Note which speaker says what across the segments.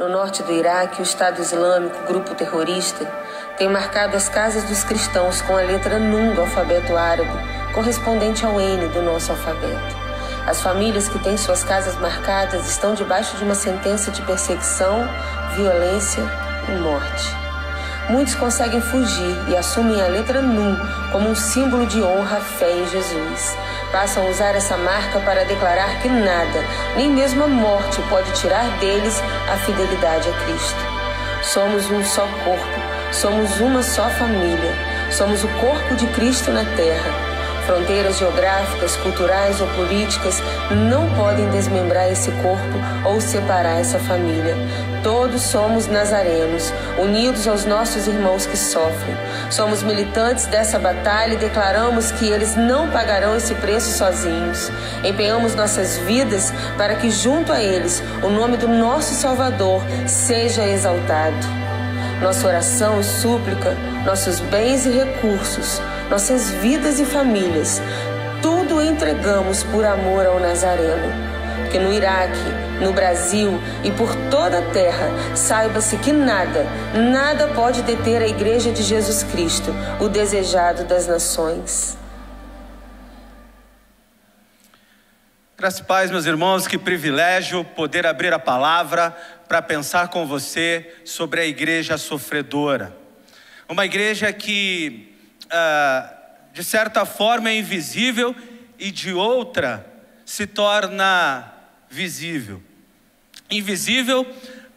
Speaker 1: No norte do Iraque, o Estado Islâmico, grupo terrorista, tem marcado as casas dos cristãos com a letra Nun do alfabeto árabe, correspondente ao N do nosso alfabeto. As famílias que têm suas casas marcadas estão debaixo de uma sentença de perseguição, violência e morte. Muitos conseguem fugir e assumem a letra Nun como um símbolo de honra, fé em Jesus. Passam a usar essa marca para declarar que nada, nem mesmo a morte, pode tirar deles a fidelidade a Cristo. Somos um só corpo, somos uma só família, somos o corpo de Cristo na terra. Fronteiras geográficas, culturais ou políticas não podem desmembrar esse corpo ou separar essa família. Todos somos nazarenos, unidos aos nossos irmãos que sofrem. Somos militantes dessa batalha e declaramos que eles não pagarão esse preço sozinhos. Empenhamos nossas vidas para que junto a eles o nome do nosso Salvador seja exaltado. Nossa oração e súplica, nossos bens e recursos, nossas vidas e famílias, tudo entregamos por amor ao Nazareno. Que no Iraque, no Brasil e por toda a terra, saiba-se que nada pode deter a Igreja de Jesus Cristo, o desejado das nações.
Speaker 2: Graças e paz, meus irmãos, que privilégio poder abrir a palavra para pensar com você sobre a igreja sofredora. Uma igreja que, de certa forma, é invisível e de outra se torna visível. Invisível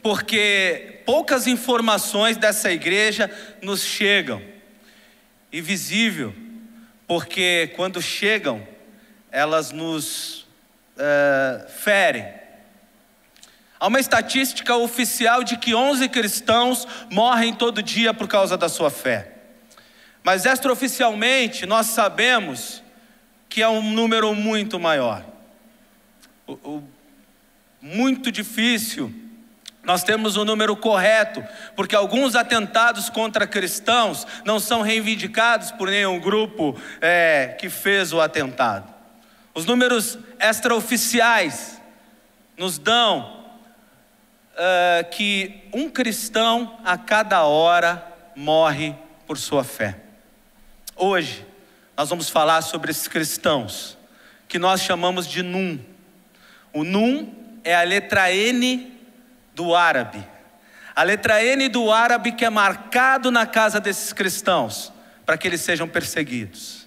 Speaker 2: porque poucas informações dessa igreja nos chegam. Invisível porque quando chegam, elas nos ferem. Há uma estatística oficial de que 11 cristãos morrem todo dia por causa da sua fé. Mas extraoficialmente nós sabemos que é um número muito maior. Muito difícil nós temos o número correto, porque alguns atentados contra cristãos não são reivindicados por nenhum grupo que fez o atentado. Os números extraoficiais nos dão que um cristão a cada hora morre por sua fé. Hoje nós vamos falar sobre esses cristãos que nós chamamos de Nun. O Nun é a letra N do árabe. A letra N do árabe que é marcado na casa desses cristãos para que eles sejam perseguidos.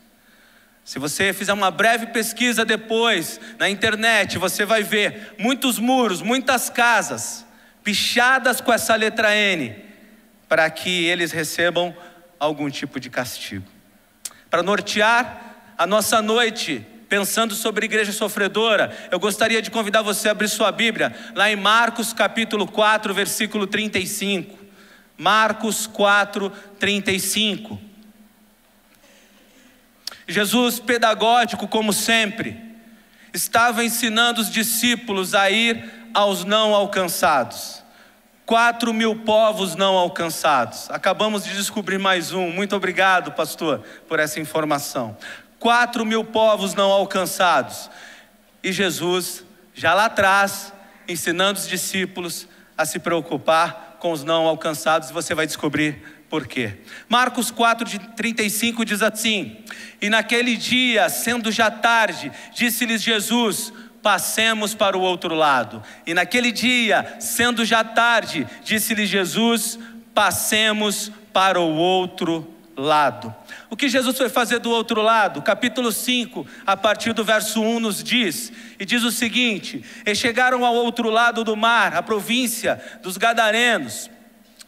Speaker 2: Se você fizer uma breve pesquisa depois na internet, você vai ver muitos muros, muitas casas pichadas com essa letra N, para que eles recebam algum tipo de castigo. Para nortear a nossa noite, pensando sobre a igreja sofredora, eu gostaria de convidar você a abrir sua Bíblia, lá em Marcos capítulo 4, versículo 35. Marcos 4, 35. Jesus, pedagógico como sempre, estava ensinando os discípulos a ir aos não alcançados. 4.000 povos não alcançados. Acabamos de descobrir mais um. Muito obrigado, pastor, por essa informação. 4.000 povos não alcançados. E Jesus, já lá atrás, ensinando os discípulos a se preocupar com os não alcançados. Você vai descobrir por quê. Marcos 4:35 diz assim: e naquele dia, sendo já tarde, disse-lhes Jesus: passemos para o outro lado. E naquele dia, sendo já tarde, disse-lhes Jesus: passemos para o outro lado. O que Jesus foi fazer do outro lado? Capítulo 5, a partir do verso 1 nos diz, e diz o seguinte: e chegaram ao outro lado do mar, a província dos Gadarenos.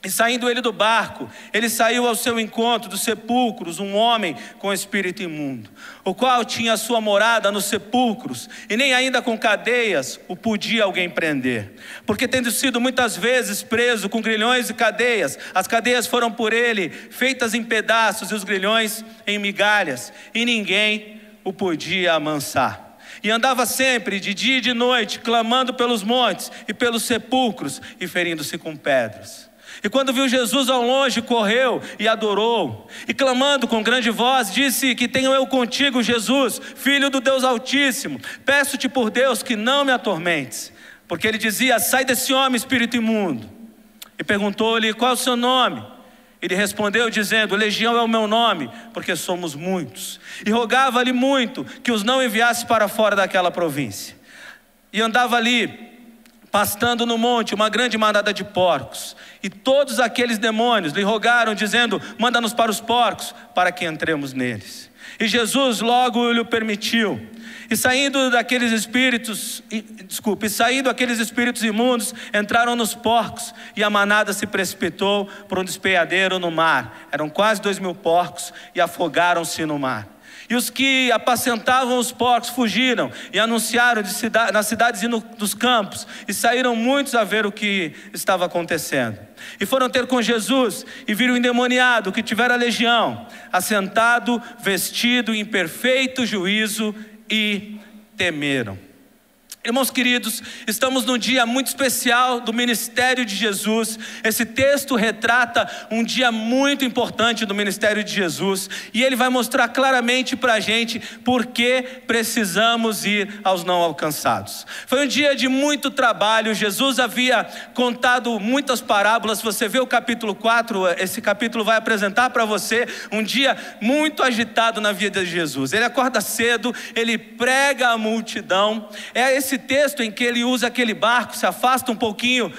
Speaker 2: E saindo ele do barco, ele saiu ao seu encontro dos sepulcros, um homem com espírito imundo, o qual tinha sua morada nos sepulcros, e nem ainda com cadeias o podia alguém prender, porque tendo sido muitas vezes preso com grilhões e cadeias, as cadeias foram por ele feitas em pedaços e os grilhões em migalhas, e ninguém o podia amansar. E andava sempre, de dia e de noite, clamando pelos montes e pelos sepulcros, e ferindo-se com pedras. E quando viu Jesus ao longe, correu e adorou. E clamando com grande voz, disse: que tenho eu contigo, Jesus, Filho do Deus Altíssimo. Peço-te por Deus que não me atormentes. Porque ele dizia: sai desse homem, espírito imundo. e perguntou-lhe: qual é o seu nome? Ele respondeu dizendo: Legião é o meu nome, porque somos muitos. E rogava-lhe muito que os não enviasse para fora daquela província. E andava ali, pastando no monte, uma grande manada de porcos. E todos aqueles demônios lhe rogaram, dizendo: manda-nos para os porcos, para que entremos neles. E Jesus logo lhe permitiu. E saindo aqueles espíritos imundos, entraram nos porcos, e a manada se precipitou por um despeadeiro no mar. Eram quase 2.000 porcos, e afogaram-se no mar. E os que apacentavam os porcos fugiram e anunciaram nas cidades e nos campos, e saíram muitos a ver o que estava acontecendo. E foram ter com Jesus, e viram o endemoniado que tivera legião, assentado, vestido em perfeito juízo, e temeram. Irmãos queridos, estamos num dia muito especial do ministério de Jesus. Esse texto retrata um dia muito importante do ministério de Jesus, e ele vai mostrar claramente para a gente por que precisamos ir aos não alcançados. Foi um dia de muito trabalho. Jesus havia contado muitas parábolas. Você vê o capítulo 4, esse capítulo vai apresentar para você um dia muito agitado na vida de Jesus. Ele acorda cedo, ele prega à multidão. É esse texto em que ele usa aquele barco, se afasta um pouquinho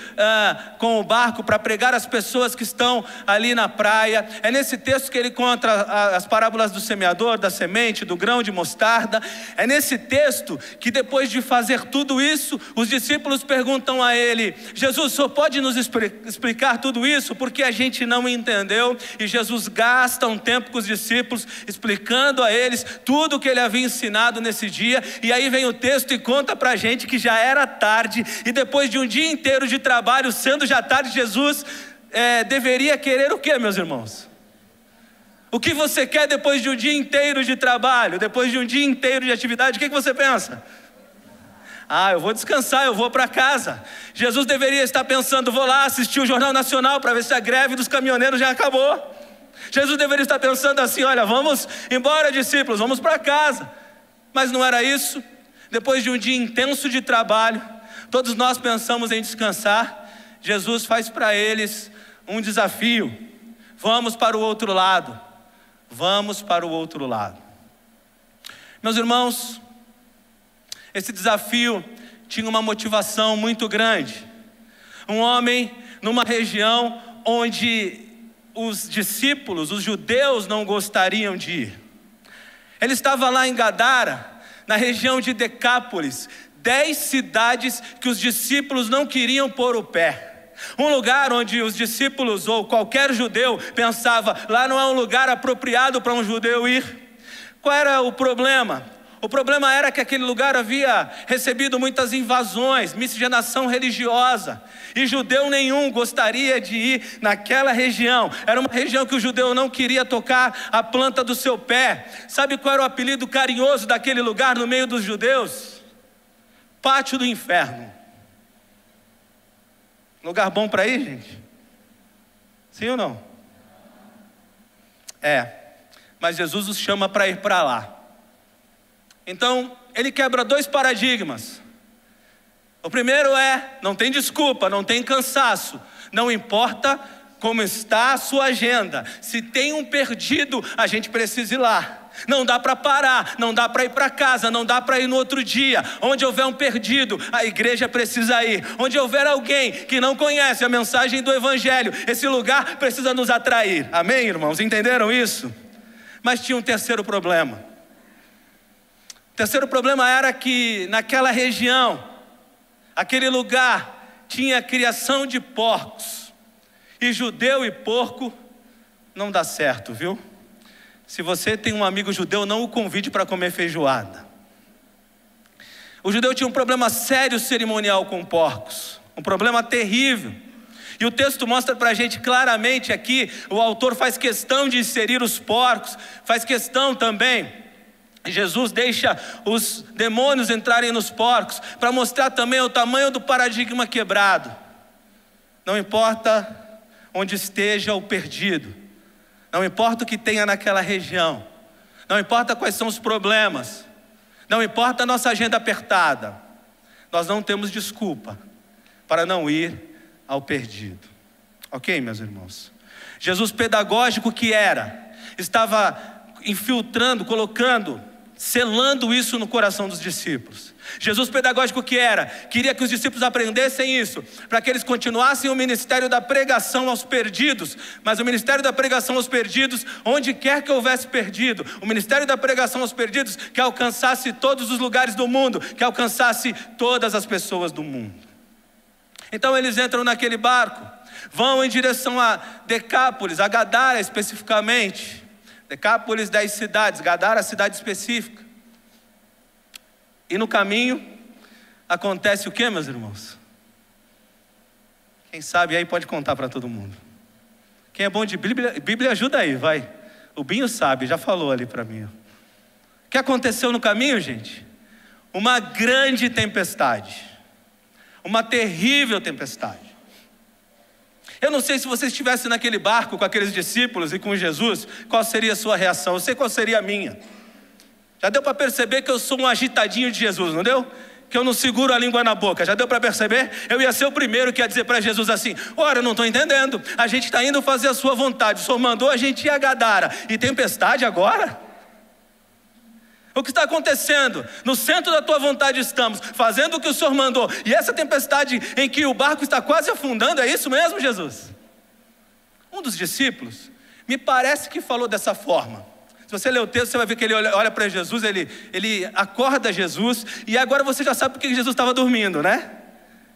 Speaker 2: com o barco para pregar às pessoas que estão ali na praia. É nesse texto que ele conta as parábolas do semeador, da semente, do grão de mostarda. É nesse texto que, depois de fazer tudo isso, os discípulos perguntam a ele: Jesus, o senhor pode nos explicar tudo isso? Porque a gente não entendeu. E Jesus gasta um tempo com os discípulos, explicando a eles tudo o que ele havia ensinado nesse dia. E aí vem o texto e conta para a gente que já era tarde, e depois de um dia inteiro de trabalho, sendo já tarde, Jesus deveria querer o que, meus irmãos? O que você quer depois de um dia inteiro de trabalho, depois de um dia inteiro de atividade? O que você pensa? Eu vou descansar, eu vou para casa. Jesus deveria estar pensando: vou lá assistir o Jornal Nacional para ver se a greve dos caminhoneiros já acabou. Jesus deveria estar pensando assim: olha, vamos embora, discípulos, vamos para casa. Mas não era isso. Depois de um dia intenso de trabalho, todos nós pensamos em descansar. Jesus faz para eles um desafio: vamos para o outro lado, vamos para o outro lado. Meus irmãos, esse desafio tinha uma motivação muito grande. Um homem numa região onde os discípulos, os judeus, não gostariam de ir. Ele estava lá em Gadara, na região de Decápolis, 10 cidades que os discípulos não queriam pôr o pé. Um lugar onde os discípulos ou qualquer judeu pensava: lá não é um lugar apropriado para um judeu ir. Qual era o problema? O problema era que aquele lugar havia recebido muitas invasões, miscigenação religiosa, e judeu nenhum gostaria de ir naquela região. Era uma região que o judeu não queria tocar a planta do seu pé. Sabe qual era o apelido carinhoso daquele lugar no meio dos judeus? Pátio do Inferno. Lugar bom para ir, gente? Sim ou não? Mas Jesus os chama para ir para lá. Então, ele quebra 2 paradigmas. O primeiro não tem desculpa, não tem cansaço. Não importa como está a sua agenda. Se tem um perdido, a gente precisa ir lá. Não dá para parar, não dá para ir para casa, não dá para ir no outro dia. Onde houver um perdido, a igreja precisa ir. Onde houver alguém que não conhece a mensagem do evangelho, esse lugar precisa nos atrair. Amém, irmãos? Entenderam isso? Mas tinha um terceiro problema. O terceiro problema era que naquela região, aquele lugar tinha criação de porcos. E judeu e porco não dá certo, viu? Se você tem um amigo judeu, não o convide para comer feijoada. O judeu tinha um problema sério cerimonial com porcos. Um problema terrível. E o texto mostra para a gente claramente aqui, o autor faz questão de inserir os porcos, faz questão também. Jesus deixa os demônios entrarem nos porcos para mostrar também o tamanho do paradigma quebrado. Não importa onde esteja o perdido, não importa o que tenha naquela região, não importa quais são os problemas, não importa a nossa agenda apertada, nós não temos desculpa para não ir ao perdido. Ok, meus irmãos? Jesus pedagógico que era, estava infiltrando, colocando, selando isso no coração dos discípulos. Jesus pedagógico que era, queria que os discípulos aprendessem isso, para que eles continuassem o ministério da pregação aos perdidos, mas o ministério da pregação aos perdidos, onde quer que houvesse perdido, o ministério da pregação aos perdidos, que alcançasse todos os lugares do mundo, que alcançasse todas as pessoas do mundo. Então eles entram naquele barco, vão em direção a Decápolis, a Gadara especificamente. Decápolis, 10 cidades, Gadara, a cidade específica. E no caminho, acontece o que, meus irmãos? Quem sabe aí pode contar para todo mundo. Quem é bom de Bíblia ajuda aí, vai. O Binho sabe, já falou ali para mim. O que aconteceu no caminho, gente? Uma grande tempestade. Uma terrível tempestade. Eu não sei se você estivesse naquele barco com aqueles discípulos e com Jesus, qual seria a sua reação? Eu sei qual seria a minha. Já deu para perceber que eu sou um agitadinho de Jesus, não deu? Que eu não seguro a língua na boca, já deu para perceber? Eu ia ser o primeiro que ia dizer para Jesus assim: ora, eu não estou entendendo, a gente está indo fazer a sua vontade, o Senhor mandou a gente ir a Gadara, e tempestade agora? O que está acontecendo? No centro da tua vontade estamos, fazendo o que o Senhor mandou, e essa tempestade em que o barco está quase afundando, é isso mesmo, Jesus? Um dos discípulos, me parece que falou dessa forma. Se você ler o texto, você vai ver que ele olha para Jesus, ele acorda Jesus, e agora você já sabe por que Jesus estava dormindo, né?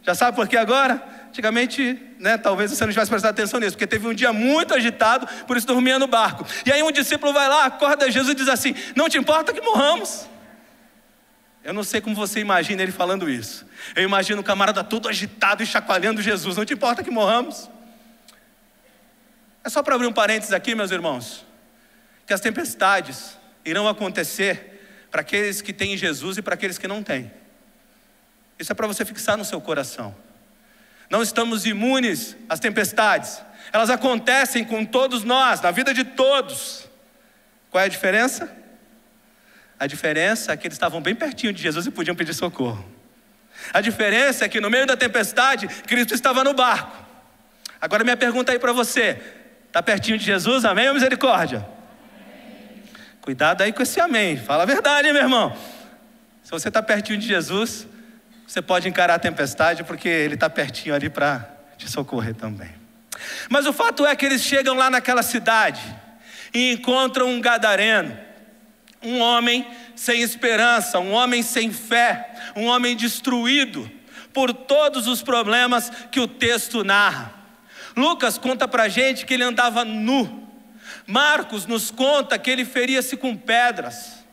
Speaker 2: Já sabe por que agora? Antigamente, né, talvez você não tivesse prestado atenção nisso, porque teve um dia muito agitado, por isso dormia no barco. E aí um discípulo vai lá, acorda Jesus e diz assim: não te importa que morramos? Eu não sei como você imagina ele falando isso. Eu imagino o camarada todo agitado e chacoalhando Jesus: não te importa que morramos? É só para abrir um parênteses aqui, meus irmãos, que as tempestades irão acontecer para aqueles que têm Jesus e para aqueles que não têm. Isso é para você fixar no seu coração. Não estamos imunes às tempestades. Elas acontecem com todos nós, na vida de todos. Qual é a diferença? A diferença é que eles estavam bem pertinho de Jesus e podiam pedir socorro. A diferença é que no meio da tempestade, Cristo estava no barco. Agora minha pergunta aí para você: está pertinho de Jesus, amém ou misericórdia? Amém. Cuidado aí com esse amém, fala a verdade, hein, meu irmão. Se você está pertinho de Jesus, você pode encarar a tempestade, porque Ele está pertinho ali para te socorrer também. Mas o fato é que eles chegam lá naquela cidade e encontram um gadareno, um homem sem esperança, um homem sem fé, um homem destruído por todos os problemas que o texto narra. Lucas conta pra gente que ele andava nu. Marcos nos conta que ele feria-se com pedras.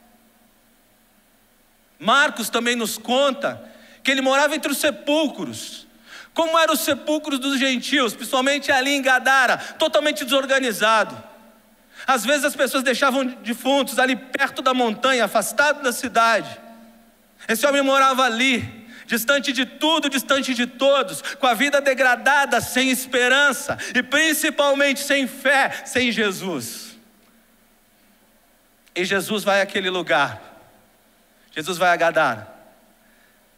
Speaker 2: Marcos também nos conta que ele morava entre os sepulcros. Como eram os sepulcros dos gentios, principalmente ali em Gadara, totalmente desorganizado. Às vezes as pessoas deixavam defuntos ali perto da montanha, afastado da cidade. Esse homem morava ali, distante de tudo, distante de todos, com a vida degradada, sem esperança e principalmente sem fé, sem Jesus. E Jesus vai àquele lugar. Jesus vai a Gadara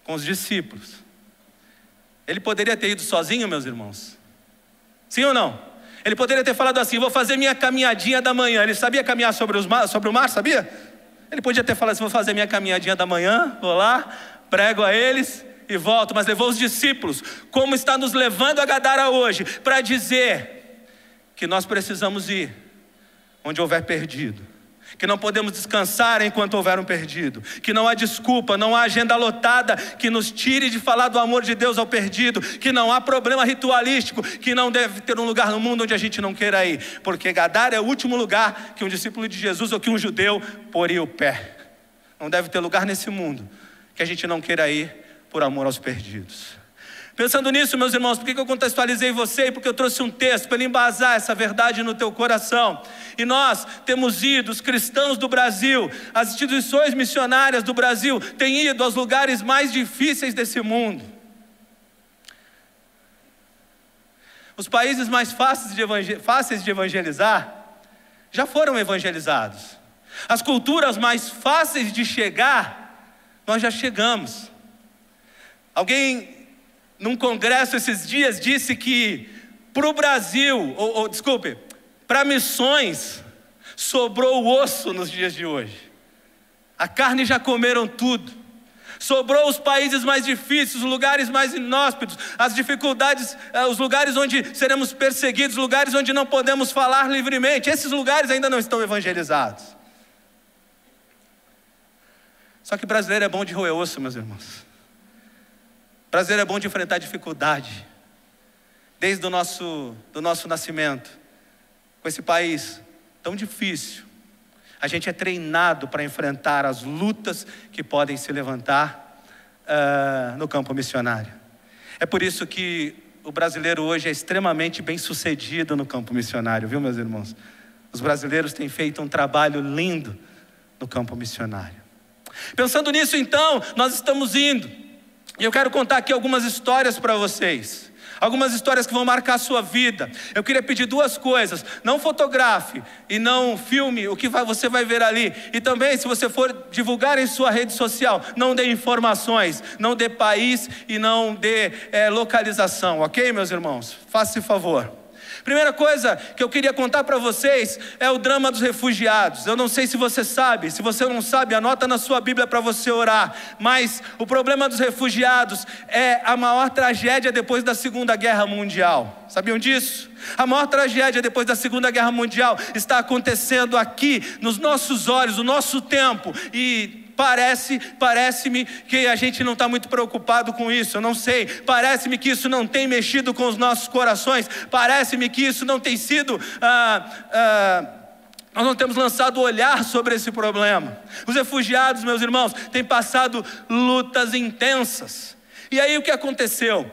Speaker 2: com os discípulos. Ele poderia ter ido sozinho, meus irmãos? Sim ou não? Ele poderia ter falado assim: vou fazer minha caminhadinha da manhã. Ele sabia caminhar sobre o mar, sabia? Ele podia ter falado assim: vou fazer minha caminhadinha da manhã, vou lá, prego a eles e volto. Mas levou os discípulos, como está nos levando a Gadara hoje, para dizer que nós precisamos ir onde houver perdido, que não podemos descansar enquanto houver um perdido, que não há desculpa, não há agenda lotada que nos tire de falar do amor de Deus ao perdido, que não há problema ritualístico, que não deve ter um lugar no mundo onde a gente não queira ir, porque Gadara é o último lugar que um discípulo de Jesus ou que um judeu poria o pé. Não deve ter lugar nesse mundo que a gente não queira ir por amor aos perdidos. Pensando nisso, meus irmãos, por que eu contextualizei você? Porque eu trouxe um texto para embasar essa verdade no teu coração. E nós temos ido, os cristãos do Brasil, as instituições missionárias do Brasil têm ido aos lugares mais difíceis desse mundo. Os países mais fáceis de evangelizar já foram evangelizados. As culturas mais fáceis de chegar, nós já chegamos. Alguém num congresso esses dias disse que Para o Brasil, desculpe, para missões, sobrou o osso nos dias de hoje. A carne já comeram tudo. Sobrou os países mais difíceis, os lugares mais inóspitos, as dificuldades, os lugares onde seremos perseguidos, lugares onde não podemos falar livremente. Esses lugares ainda não estão evangelizados. Só que brasileiro é bom de roer osso, meus irmãos. Brasileiro é bom de enfrentar dificuldade. Desde do nosso nascimento, com esse país tão difícil, a gente é treinado para enfrentar as lutas que podem se levantar no campo missionário. É por isso que o brasileiro hoje é extremamente bem sucedido no campo missionário, viu, meus irmãos? Os brasileiros têm feito um trabalho lindo no campo missionário. Pensando nisso, então, nós estamos indo. E eu quero contar aqui algumas histórias para vocês. Algumas histórias que vão marcar a sua vida. Eu queria pedir duas coisas: não fotografe e não filme o que você vai ver ali. E também, se você for divulgar em sua rede social, não dê informações, não dê país e não dê localização, ok, meus irmãos? Faça esse favor. Primeira coisa que eu queria contar para vocês é o drama dos refugiados. Eu não sei se você sabe, se você não sabe, anota na sua Bíblia para você orar. Mas o problema dos refugiados é a maior tragédia depois da Segunda Guerra Mundial. Sabiam disso? A maior tragédia depois da Segunda Guerra Mundial está acontecendo aqui, nos nossos olhos, no nosso tempo. E parece-me que a gente não está muito preocupado com isso. Eu não sei, parece-me que isso não tem mexido com os nossos corações. Parece-me que isso não tem sido... nós não temos lançado o olhar sobre esse problema. Os refugiados, meus irmãos, têm passado lutas intensas. E aí o que aconteceu?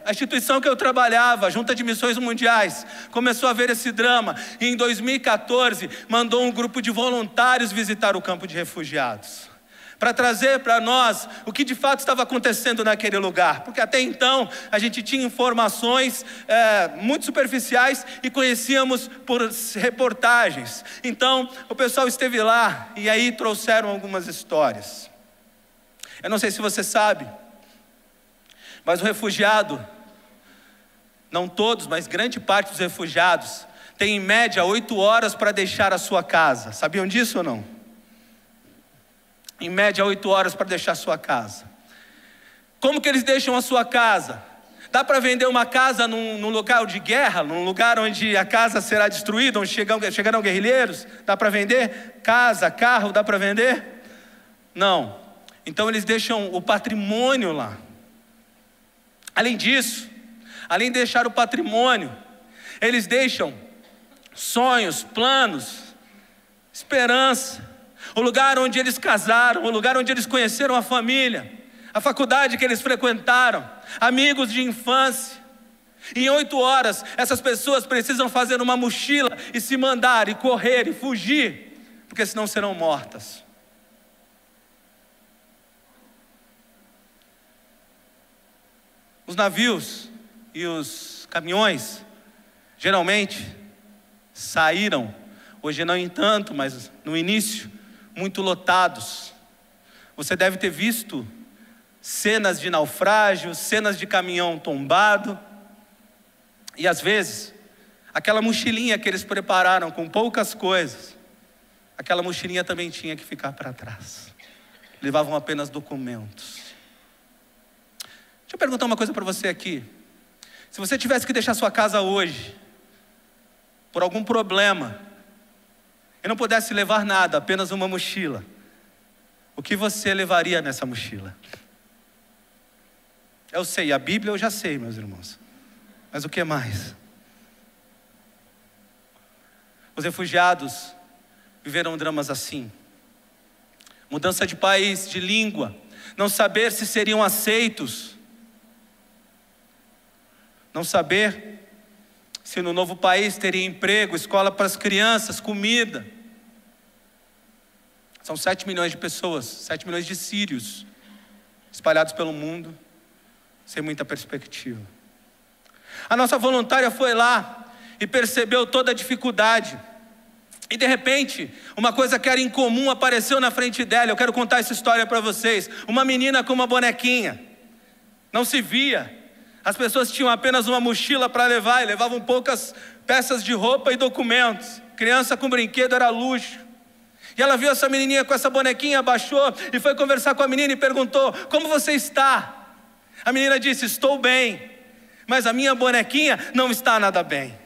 Speaker 2: A instituição que eu trabalhava, a Junta de Missões Mundiais, começou a ver esse drama e em 2014 mandou um grupo de voluntários visitar o campo de refugiados, para trazer para nós o que de fato estava acontecendo naquele lugar, porque até então a gente tinha informações muito superficiais e conhecíamos por reportagens. Então o pessoal esteve lá e aí trouxeram algumas histórias. Eu não sei se você sabe, mas o refugiado, não todos, mas grande parte dos refugiados, tem em média 8 horas para deixar a sua casa. Sabiam disso ou não? Em média 8 horas para deixar a sua casa. Como que eles deixam a sua casa? Dá para vender uma casa num local de guerra, num lugar onde a casa será destruída, onde chegarão guerrilheiros? Dá para vender? Casa, carro, dá para vender? Não. Então eles deixam o patrimônio lá. Além disso, além de deixar o patrimônio, eles deixam sonhos, planos, esperança, o lugar onde eles casaram, o lugar onde eles conheceram a família, a faculdade que eles frequentaram, amigos de infância. E em 8 horas, essas pessoas precisam fazer uma mochila e se mandar, e correr, e fugir, porque senão serão mortas. Os navios e os caminhões, geralmente, saíram, hoje não em tanto, mas no início, muito lotados. Você deve ter visto cenas de naufrágio, cenas de caminhão tombado. E às vezes, aquela mochilinha que eles prepararam com poucas coisas, aquela mochilinha também tinha que ficar para trás. Levavam apenas documentos. Deixa eu perguntar uma coisa para você aqui. Se você tivesse que deixar sua casa hoje, por algum problema, e não pudesse levar nada, apenas uma mochila, o que você levaria nessa mochila? Eu sei, a Bíblia eu já sei, meus irmãos. Mas o que mais? Os refugiados viveram dramas assim. Mudança de país, de língua, não saber se seriam aceitos, não saber se no novo país teria emprego, escola para as crianças, comida. São 7 milhões de pessoas, 7 milhões de sírios, espalhados pelo mundo, sem muita perspectiva. A nossa voluntária foi lá e percebeu toda a dificuldade. E de repente, uma coisa que era incomum apareceu na frente dela. Eu quero contar essa história para vocês. Uma menina com uma bonequinha. Não se via As pessoas tinham apenas uma mochila para levar e levavam poucas peças de roupa e documentos. Criança com brinquedo era luxo. E ela viu essa menininha com essa bonequinha, abaixou e foi conversar com a menina e perguntou: como você está? A menina disse: estou bem, mas a minha bonequinha não está nada bem.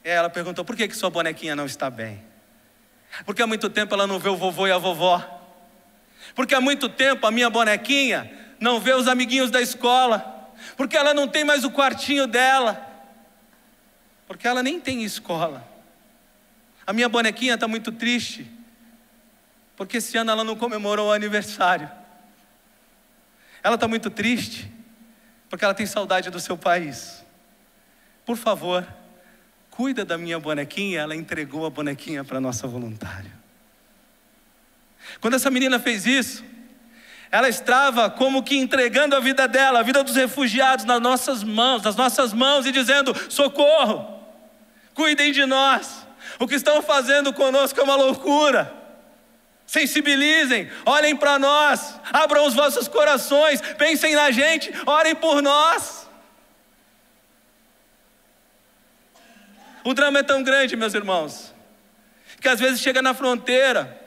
Speaker 2: E ela perguntou: por que sua bonequinha não está bem? Porque há muito tempo ela não vê o vovô e a vovó. Porque há muito tempo a minha bonequinha não vê os amiguinhos da escola. Porque ela não tem mais o quartinho dela. Porque ela nem tem escola. A minha bonequinha está muito triste, porque esse ano ela não comemorou o aniversário. Ela está muito triste, porque ela tem saudade do seu país. Por favor, cuida da minha bonequinha. Ela entregou a bonequinha para a nossa voluntária. Quando essa menina fez isso, ela estava como que entregando a vida dela, a vida dos refugiados nas nossas mãos e dizendo: socorro, cuidem de nós. O que estão fazendo conosco é uma loucura. Sensibilizem, olhem para nós, abram os vossos corações, pensem na gente, orem por nós. O drama é tão grande, meus irmãos, que às vezes chega na fronteira,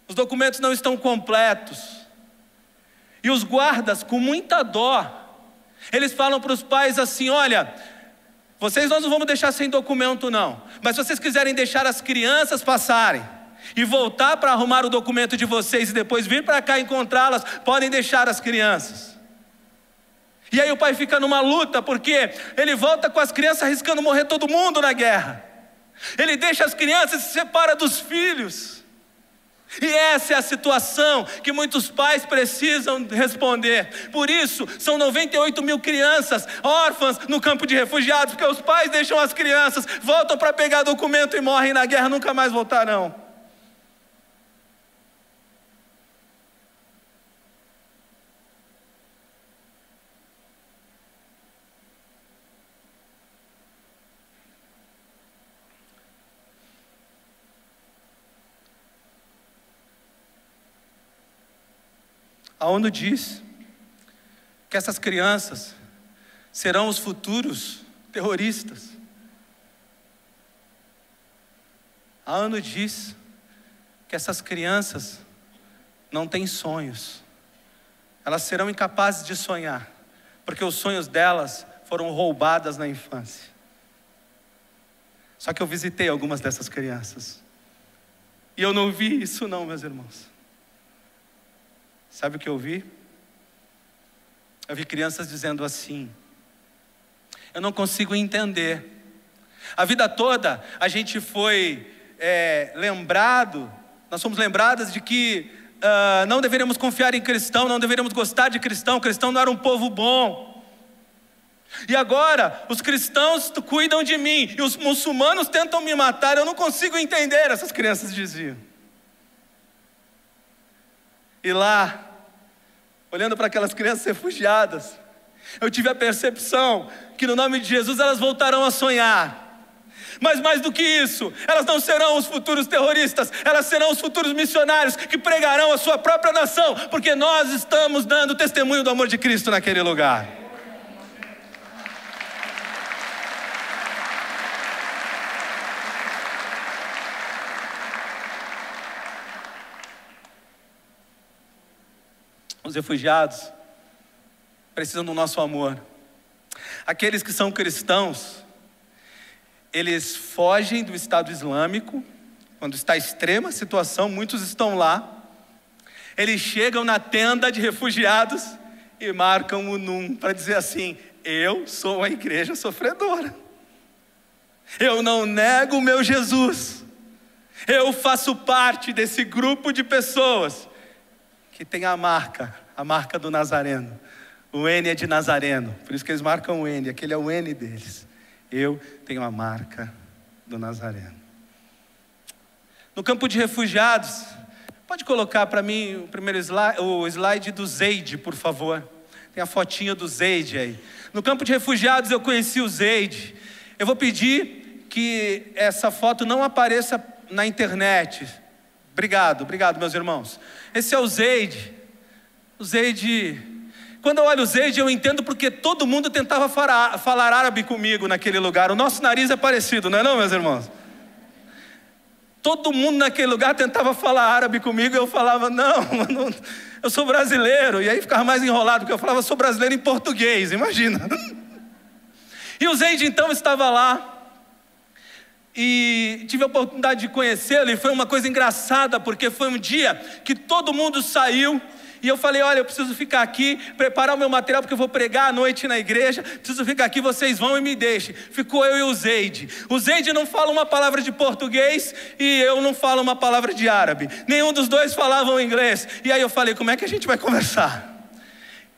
Speaker 2: os documentos não estão completos, e os guardas, com muita dó, eles falam para os pais assim: olha, vocês nós não vamos deixar sem documento não, mas se vocês quiserem deixar as crianças passarem e voltar para arrumar o documento de vocês e depois vir para cá encontrá-las, podem deixar as crianças. E aí o pai fica numa luta, porque ele volta com as crianças arriscando morrer todo mundo na guerra. Ele deixa as crianças e se separa dos filhos. E essa é a situação que muitos pais precisam responder. Por isso, são 98 mil crianças órfãs no campo de refugiados, porque os pais deixam as crianças, voltam para pegar documento e morrem na guerra, nunca mais voltarão. A ONU diz que essas crianças serão os futuros terroristas. A ONU diz que essas crianças não têm sonhos. Elas serão incapazes de sonhar, porque os sonhos delas foram roubados na infância. Só que eu visitei algumas dessas crianças, e eu não vi isso não, meus irmãos. Sabe o que eu vi? Eu vi crianças dizendo assim: eu não consigo entender. A vida toda a gente foi lembrado, nós somos lembradas de que não deveríamos confiar em cristão, não deveríamos gostar de cristão, cristão não era um povo bom. E agora os cristãos cuidam de mim e os muçulmanos tentam me matar. Eu não consigo entender, essas crianças diziam. E lá, olhando para aquelas crianças refugiadas, eu tive a percepção que no nome de Jesus elas voltarão a sonhar. Mas mais do que isso, elas não serão os futuros terroristas, elas serão os futuros missionários que pregarão a sua própria nação, porque nós estamos dando testemunho do amor de Cristo naquele lugar. Os refugiados precisam do nosso amor. Aqueles que são cristãos, eles fogem do Estado Islâmico, quando está extrema a situação, muitos estão lá. Eles chegam na tenda de refugiados e marcam o NUM para dizer assim: eu sou a igreja sofredora. Eu não nego o meu Jesus. Eu faço parte desse grupo de pessoas que tem a marca do Nazareno. O N é de Nazareno, por isso que eles marcam o N, aquele é o N deles. Eu tenho a marca do Nazareno. No campo de refugiados, pode colocar para mim o primeiro slide, o slide do Zeide, por favor. Tem a fotinha do Zeide aí. No campo de refugiados eu conheci o Zeide. Eu vou pedir que essa foto não apareça na internet. Obrigado, meus irmãos. Esse é o Zeide. O Zeide Quando eu olho o Zeide, eu entendo porque todo mundo tentava falar árabe comigo naquele lugar. O nosso nariz é parecido, não é não, meus irmãos? Todo mundo naquele lugar tentava falar árabe comigo e eu falava, não, eu sou brasileiro. E aí ficava mais enrolado, porque eu falava, sou brasileiro em português, imagina. E o Zeide então estava lá. E tive a oportunidade de conhecê-lo, e foi uma coisa engraçada, porque foi um dia que todo mundo saiu, e eu falei, olha, eu preciso ficar aqui, preparar o meu material, porque eu vou pregar à noite na igreja, preciso ficar aqui, vocês vão e me deixem. Ficou eu e o Zeide. O Zeide não fala uma palavra de português, e eu não falo uma palavra de árabe. Nenhum dos dois falavam inglês. E aí eu falei, como é que a gente vai conversar?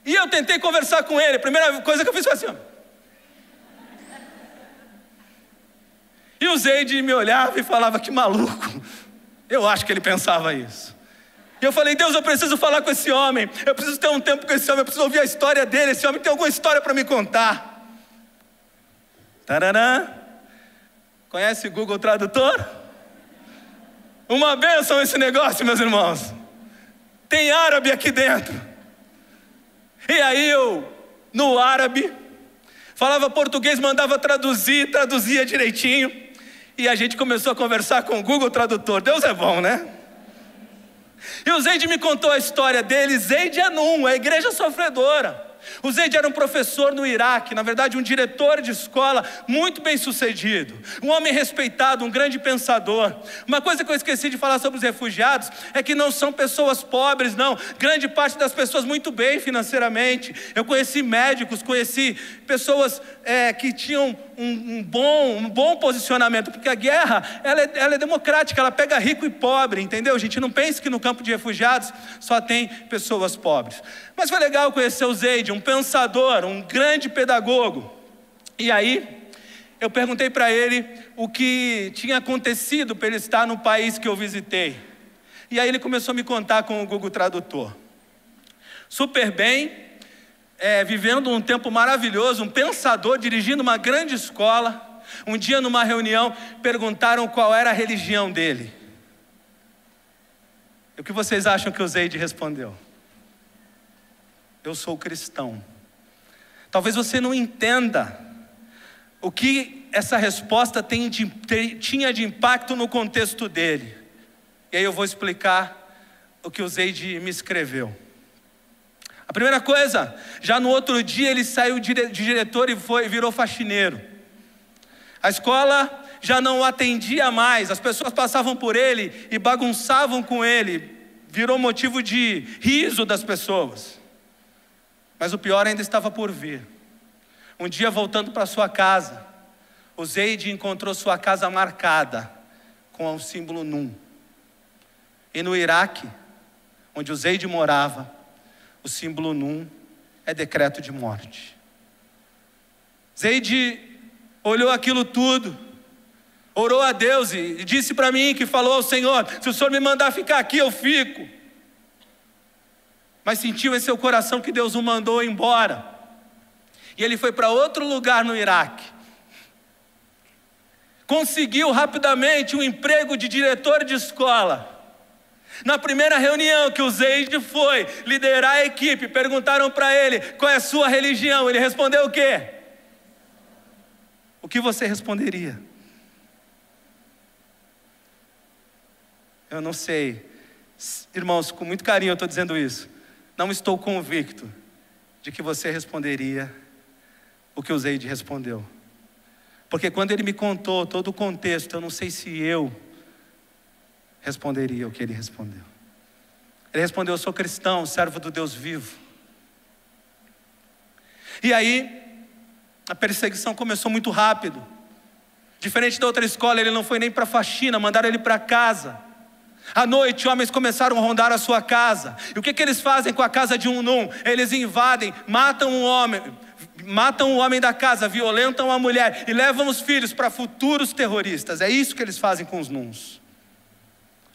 Speaker 2: E eu tentei conversar com ele, a primeira coisa que eu fiz foi assim, ó. E o Zeide me olhava e falava, que maluco. Eu acho que ele pensava isso. E eu falei, Deus, eu preciso falar com esse homem. Eu preciso ter um tempo com esse homem. Eu preciso ouvir a história dele. Esse homem tem alguma história para me contar. Tararã. Conhece o Google Tradutor? Uma bênção esse negócio, meus irmãos. Tem árabe aqui dentro. E aí eu, no árabe, falava português, mandava traduzir, traduzia direitinho. E a gente começou a conversar com o Google Tradutor. Deus é bom, né? E o Zeide me contou a história dele. Zeide Anum, a igreja sofredora. O Zeide era um professor no Iraque, na verdade um diretor de escola muito bem sucedido, um homem respeitado, um grande pensador. Uma coisa que eu esqueci de falar sobre os refugiados é que não são pessoas pobres, não. Grande parte das pessoas muito bem financeiramente. Eu conheci médicos, conheci pessoas que tinham um bom posicionamento, porque a guerra ela é democrática, ela pega rico e pobre, entendeu? A gente não pensa que no campo de refugiados só tem pessoas pobres. Mas foi legal conhecer o Zeide, um pensador, um grande pedagogo. E aí eu perguntei para ele o que tinha acontecido para ele estar no país que eu visitei. E aí ele começou a me contar com o Google Tradutor. Super bem, vivendo um tempo maravilhoso, um pensador dirigindo uma grande escola. Um dia numa reunião perguntaram qual era a religião dele. E o que vocês acham que o Zeide respondeu? Eu sou cristão. Talvez você não entenda o que essa resposta tinha de impacto no contexto dele. E aí eu vou explicar o que o Zeide me escreveu. A primeira coisa, já no outro dia ele saiu de diretor e virou faxineiro. A escola já não o atendia mais, as pessoas passavam por ele e bagunçavam com ele, virou motivo de riso das pessoas. Mas o pior ainda estava por vir. Um dia, voltando para sua casa, o Zeide encontrou sua casa marcada com o símbolo Num. E no Iraque, onde o Zeide morava, o símbolo Num é decreto de morte. Zeide olhou aquilo tudo, orou a Deus e disse para mim, que falou ao Senhor, se o Senhor me mandar ficar aqui, eu fico. Mas sentiu em seu coração que Deus o mandou embora. E ele foi para outro lugar no Iraque. Conseguiu rapidamente um emprego de diretor de escola. Na primeira reunião que o Zeide foi liderar a equipe, perguntaram para ele, qual é a sua religião? Ele respondeu o quê? O que você responderia? Eu não sei. Irmãos, com muito carinho eu estou dizendo isso. Não estou convicto de que você responderia o que o Zeide respondeu. Porque quando ele me contou todo o contexto, eu não sei se eu responderia o que ele respondeu. Ele respondeu, eu sou cristão, servo do Deus vivo. E aí, a perseguição começou muito rápido. Diferente da outra escola, ele não foi nem para faxina, mandaram ele para casa. À noite, homens começaram a rondar a sua casa. E o que eles fazem com a casa de um Num? Eles invadem, matam o homem da casa, violentam a mulher e levam os filhos para futuros terroristas. É isso que eles fazem com os Nuns.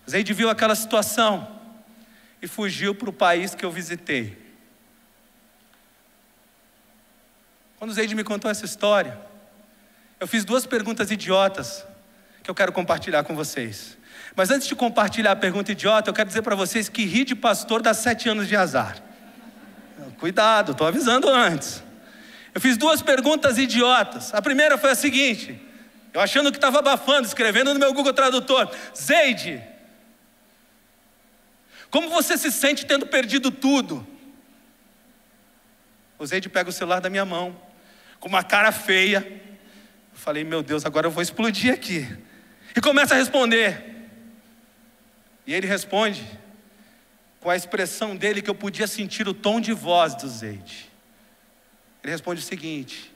Speaker 2: Zeide viu aquela situação e fugiu para o país que eu visitei. Quando o Zeide me contou essa história, eu fiz 2 perguntas idiotas que eu quero compartilhar com vocês. Mas antes de compartilhar a pergunta idiota, eu quero dizer para vocês que rir de pastor dá 7 anos de azar. Cuidado, estou avisando antes. Eu fiz 2 perguntas idiotas. A primeira foi a seguinte, eu achando que estava abafando, escrevendo no meu Google Tradutor: Zeide, como você se sente tendo perdido tudo? O Zeide pega o celular da minha mão, com uma cara feia. Eu falei, meu Deus, agora eu vou explodir aqui. E começa a responder. E ele responde com a expressão dele, que eu podia sentir o tom de voz do Zeide. Ele responde o seguinte: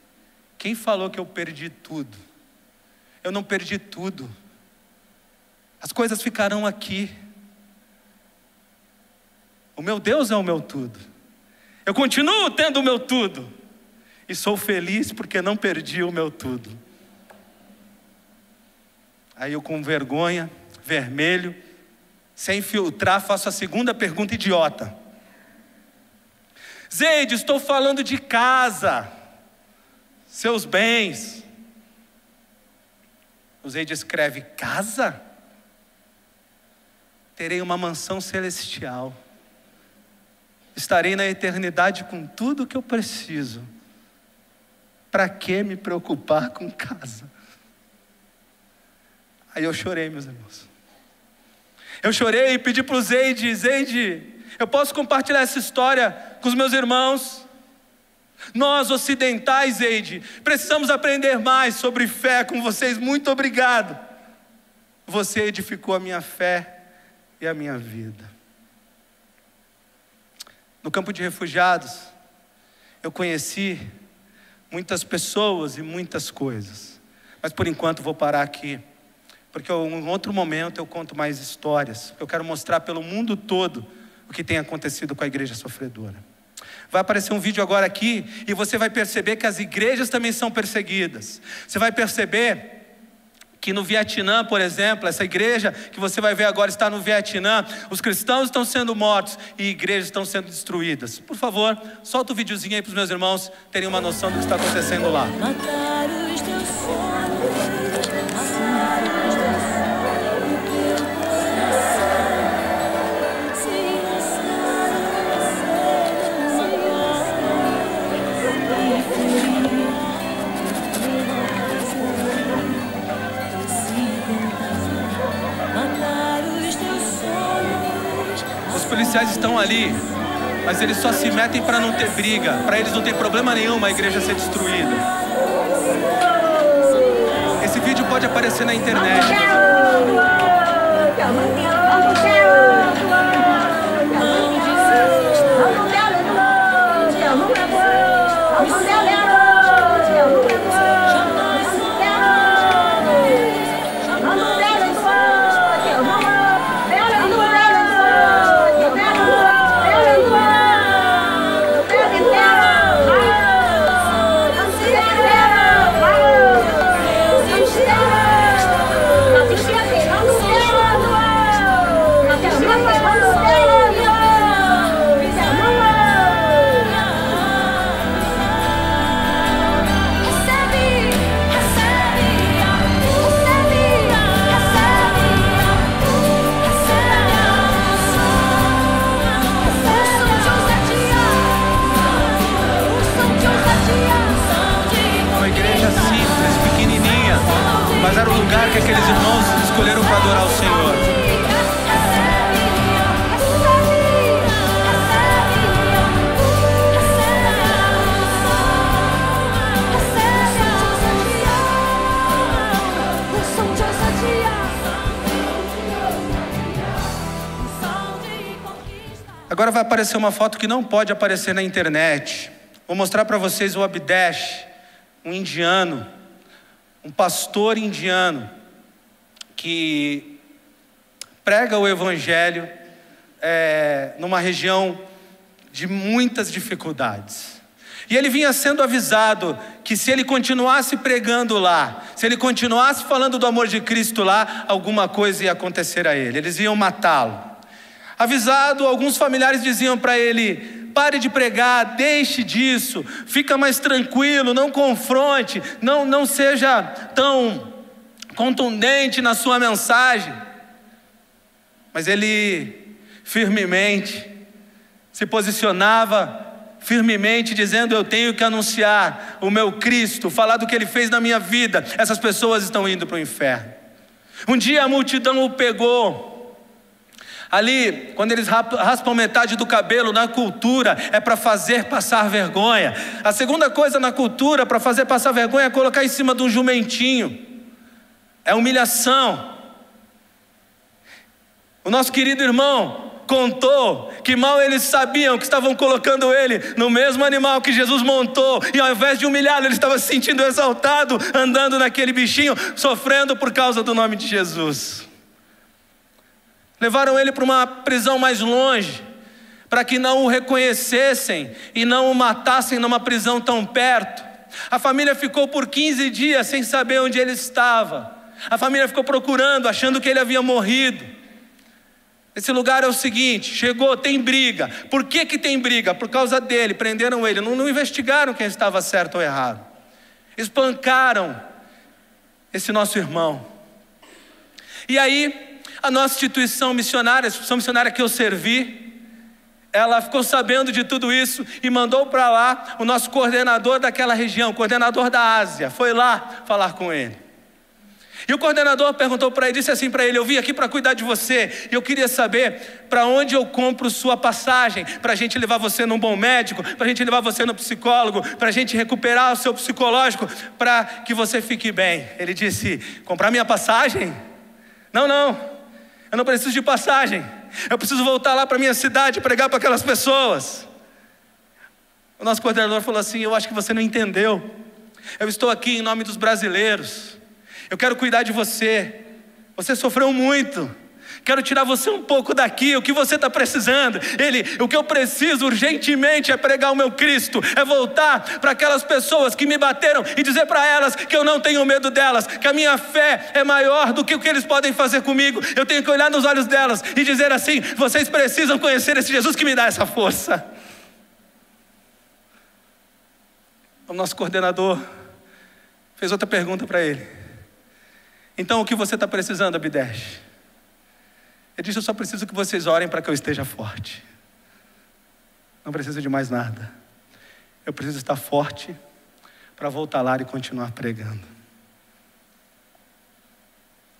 Speaker 2: quem falou que eu perdi tudo? Eu não perdi tudo. As coisas ficarão aqui. O meu Deus é o meu tudo. Eu continuo tendo o meu tudo. E sou feliz porque não perdi o meu tudo. Aí eu, com vergonha, vermelho, sem filtrar, faço a segunda pergunta idiota. Zeide, estou falando de casa, seus bens. O Zeide escreve: casa? Terei uma mansão celestial. Estarei na eternidade com tudo o que eu preciso. Para que me preocupar com casa? Aí eu chorei, meus irmãos. Eu chorei e pedi para o Zeide: Zeide, eu posso compartilhar essa história com os meus irmãos? Nós ocidentais, Zeide, precisamos aprender mais sobre fé com vocês. Muito obrigado. Você edificou a minha fé e a minha vida. No campo de refugiados, eu conheci muitas pessoas e muitas coisas. Mas por enquanto vou parar aqui, porque em outro momento eu conto mais histórias. Eu quero mostrar pelo mundo todo o que tem acontecido com a igreja sofredora. Vai aparecer um vídeo agora aqui e você vai perceber que as igrejas também são perseguidas. Você vai perceber que no Vietnã, por exemplo, essa igreja que você vai ver agora está no Vietnã, os cristãos estão sendo mortos e igrejas estão sendo destruídas. Por favor, solta o videozinho aí para os meus irmãos terem uma noção do que está acontecendo lá. Os policiais estão ali, mas eles só se metem para não ter briga. Para eles não tem problema nenhum a igreja ser destruída. Esse vídeo pode aparecer na internet. Mas era o lugar que aqueles irmãos escolheram para adorar o Senhor. Agora vai aparecer uma foto que não pode aparecer na internet. Vou mostrar para vocês o Abdesh, um indiano, um pastor indiano que prega o evangelho numa região de muitas dificuldades. E ele vinha sendo avisado que se ele continuasse pregando lá, se ele continuasse falando do amor de Cristo lá, alguma coisa ia acontecer a ele, eles iam matá-lo. Avisado, alguns familiares diziam para ele: pare de pregar, deixe disso, fica mais tranquilo, não confronte, não seja tão contundente na sua mensagem. Mas ele firmemente se posicionava firmemente, dizendo: eu tenho que anunciar o meu Cristo, falar do que Ele fez na minha vida, essas pessoas estão indo para o inferno. Um dia a multidão o pegou. Ali, quando eles raspam metade do cabelo, na cultura, é para fazer passar vergonha. A segunda coisa na cultura, para fazer passar vergonha, é colocar em cima de um jumentinho. É humilhação. O nosso querido irmão contou que mal eles sabiam que estavam colocando ele no mesmo animal que Jesus montou, e ao invés de humilhá-lo, ele estava se sentindo exaltado, andando naquele bichinho, sofrendo por causa do nome de Jesus. Levaram ele para uma prisão mais longe, para que não o reconhecessem e não o matassem numa prisão tão perto. A família ficou por 15 dias sem saber onde ele estava. A família ficou procurando, achando que ele havia morrido. Esse lugar é o seguinte: chegou, tem briga. Por que tem briga? Por causa dele, prenderam ele. Não investigaram quem estava certo ou errado. Espancaram esse nosso irmão. E aí, a nossa instituição missionária, a instituição missionária que eu servi, ela ficou sabendo de tudo isso e mandou para lá o nosso coordenador daquela região, coordenador da Ásia, foi lá falar com ele. E o coordenador perguntou para ele, disse assim para ele: eu vim aqui para cuidar de você, e eu queria saber para onde eu compro sua passagem, para a gente levar você num bom médico, para a gente levar você no psicólogo, para a gente recuperar o seu psicológico, para que você fique bem. Ele disse: comprar minha passagem? Não. Eu não preciso de passagem. Eu preciso voltar lá para minha cidade e pregar para aquelas pessoas. O nosso coordenador falou assim: eu acho que você não entendeu. Eu estou aqui em nome dos brasileiros. Eu quero cuidar de você. Você sofreu muito. Quero tirar você um pouco daqui. O que você está precisando? O que eu preciso urgentemente é pregar o meu Cristo. É voltar para aquelas pessoas que me bateram e dizer para elas que eu não tenho medo delas, que a minha fé é maior do que o que eles podem fazer comigo. Eu tenho que olhar nos olhos delas e dizer assim: vocês precisam conhecer esse Jesus que me dá essa força. O nosso coordenador fez outra pergunta para ele: então o que você está precisando, Abidesh? Ele disse: eu só preciso que vocês orem para que eu esteja forte. Não preciso de mais nada. Eu preciso estar forte para voltar lá e continuar pregando.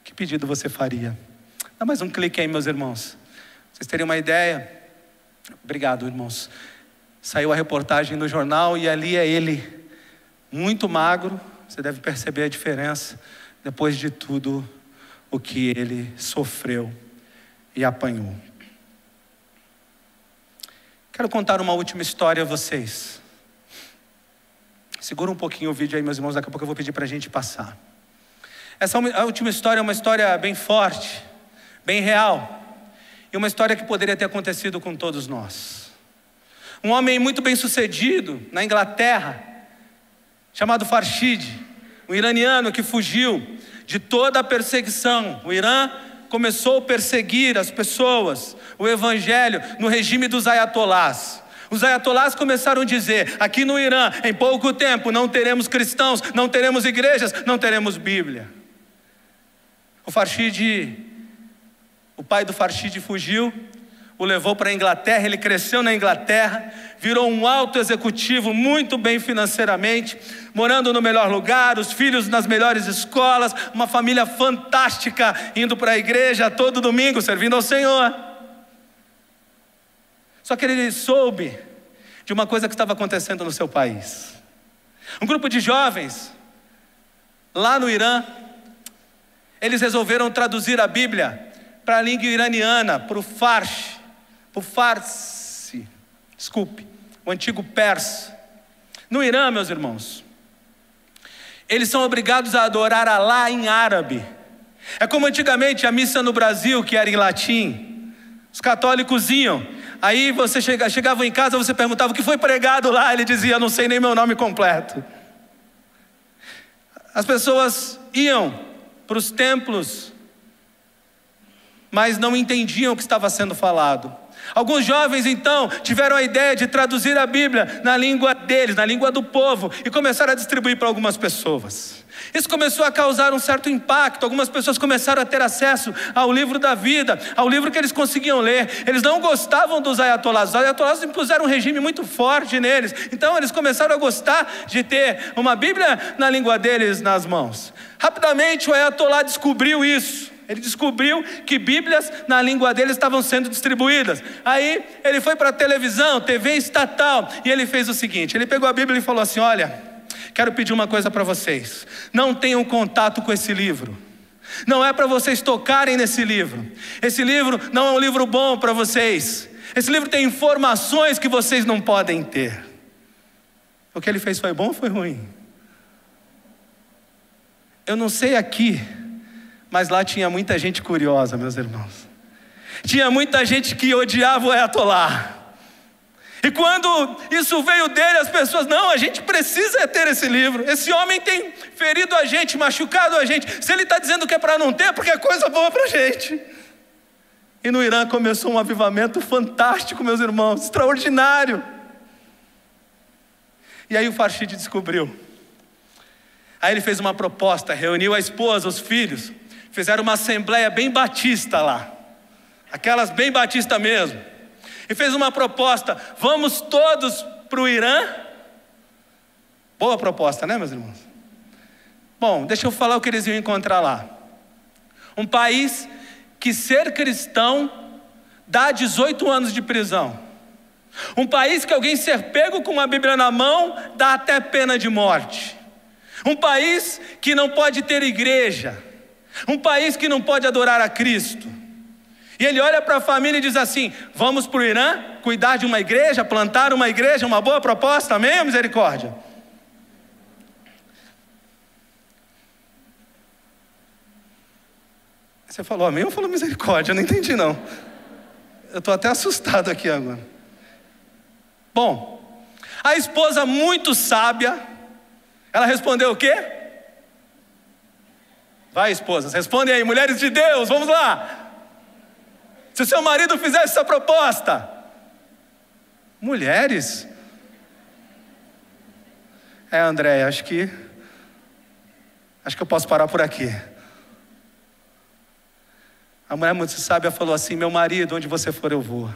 Speaker 2: Que pedido você faria? Dá mais um clique aí, meus irmãos. Vocês terem uma ideia? Obrigado, irmãos. Saiu a reportagem no jornal e ali é ele, muito magro. Você deve perceber a diferença depois de tudo o que ele sofreu e apanhou. Quero contar uma última história a vocês. Segura um pouquinho o vídeo aí, meus irmãos, daqui a pouco eu vou pedir para a gente passar. Essa última história é uma história bem forte, bem real, e uma história que poderia ter acontecido com todos nós. Um homem muito bem sucedido na Inglaterra, chamado Farshid, um iraniano que fugiu de toda a perseguição. O Irã começou a perseguir as pessoas, o evangelho, no regime dos ayatolás. Os ayatolás começaram a dizer: aqui no Irã, em pouco tempo, não teremos cristãos, não teremos igrejas, não teremos Bíblia. O pai do Farshid fugiu, o levou para a Inglaterra, ele cresceu na Inglaterra, virou um alto executivo muito bem financeiramente, morando no melhor lugar, os filhos nas melhores escolas, uma família fantástica, indo para a igreja todo domingo, servindo ao Senhor. Só que ele soube de uma coisa que estava acontecendo no seu país. Um grupo de jovens, lá no Irã, eles resolveram traduzir a Bíblia para a língua iraniana, para o Farsi, o antigo persa. No Irã, meus irmãos, eles são obrigados a adorar Alá em árabe. É como antigamente a missa no Brasil, que era em latim. Os católicos iam, aí você chegava em casa, você perguntava o que foi pregado lá, ele dizia: não sei nem meu nome completo. As pessoas iam para os templos, mas não entendiam o que estava sendo falado. Alguns jovens então tiveram a ideia de traduzir a Bíblia na língua deles, na língua do povo, e começaram a distribuir para algumas pessoas. Isso começou a causar um certo impacto. Algumas pessoas começaram a ter acesso ao livro da vida, ao livro que eles conseguiam ler. Eles não gostavam dos ayatolás. Os ayatolás impuseram um regime muito forte neles. Então eles começaram a gostar de ter uma Bíblia na língua deles nas mãos. Rapidamente o ayatolá descobriu isso. Ele descobriu que Bíblias na língua dele estavam sendo distribuídas. Aí ele foi para a televisão, TV estatal, e ele fez o seguinte: ele pegou a Bíblia e falou assim: olha, quero pedir uma coisa para vocês. Não tenham contato com esse livro. Não é para vocês tocarem nesse livro. Esse livro não é um livro bom para vocês. Esse livro tem informações que vocês não podem ter. O que ele fez foi bom ou foi ruim? Eu não sei aqui, mas lá tinha muita gente curiosa, meus irmãos. Tinha muita gente que odiava o ayatolá. E quando isso veio dele, as pessoas: não, a gente precisa ter esse livro. Esse homem tem ferido a gente, machucado a gente. Se ele está dizendo que é para não ter, porque é coisa boa para a gente. E no Irã começou um avivamento fantástico, meus irmãos, extraordinário. E aí o Farshid descobriu. Aí ele fez uma proposta, reuniu a esposa, os filhos, fizeram uma assembleia bem batista lá, aquelas bem batista mesmo, e fez uma proposta: vamos todos para o Irã. Boa proposta, né, meus irmãos? Bom, deixa eu falar o que eles iam encontrar lá. Um país que ser cristão dá 18 anos de prisão. Um país que alguém ser pego com uma Bíblia na mão dá até pena de morte. Um país que não pode ter igreja. Um país que não pode adorar a Cristo. E ele olha para a família e diz assim: vamos para o Irã, cuidar de uma igreja, plantar uma igreja, uma boa proposta, amém, misericórdia? Você falou amém ou falou misericórdia? Eu não entendi não. Eu estou até assustado aqui agora. Bom, a esposa muito sábia, ela respondeu o quê? Vai, esposas, respondem aí, mulheres de Deus, vamos lá. Se o seu marido fizesse essa proposta. Mulheres? André, acho que eu posso parar por aqui. A mulher muito sábia falou assim: meu marido, onde você for eu vou.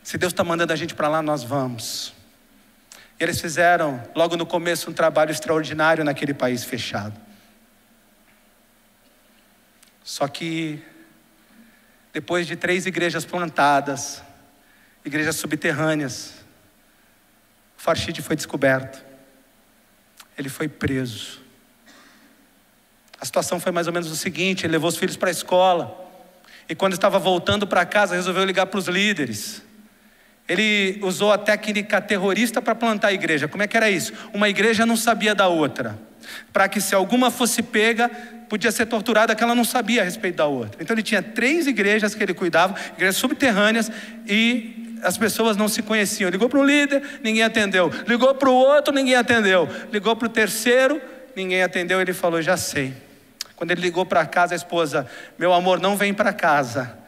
Speaker 2: Se Deus está mandando a gente para lá, nós vamos. E eles fizeram, logo no começo, um trabalho extraordinário naquele país fechado. Só que, depois de 3 igrejas plantadas, igrejas subterrâneas, o Farshid foi descoberto. Ele foi preso. A situação foi mais ou menos o seguinte: ele levou os filhos para a escola, e quando estava voltando para casa, resolveu ligar para os líderes. Ele usou a técnica terrorista para plantar a igreja. Como é que era isso? Uma igreja não sabia da outra, para que se alguma fosse pega, podia ser torturada, que ela não sabia a respeito da outra. Então ele tinha 3 igrejas que ele cuidava, igrejas subterrâneas, e as pessoas não se conheciam. Ligou para um líder, ninguém atendeu. Ligou para o outro, ninguém atendeu. Ligou para o terceiro, ninguém atendeu. Ele falou: já sei. Quando ele ligou para casa, a esposa: meu amor, não vem para casa.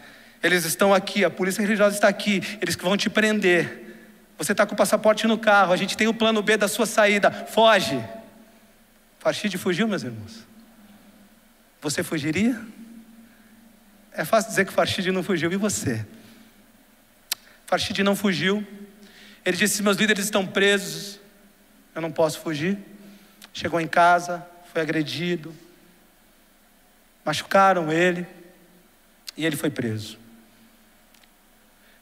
Speaker 2: Eles estão aqui, a polícia religiosa está aqui, eles vão te prender. Você está com o passaporte no carro, a gente tem o plano B da sua saída, foge. Farshid fugiu, meus irmãos. Você fugiria? É fácil dizer que Farshid não fugiu, e você? Farshid não fugiu. Ele disse: meus líderes estão presos, eu não posso fugir. Chegou em casa, foi agredido, machucaram ele, e ele foi preso.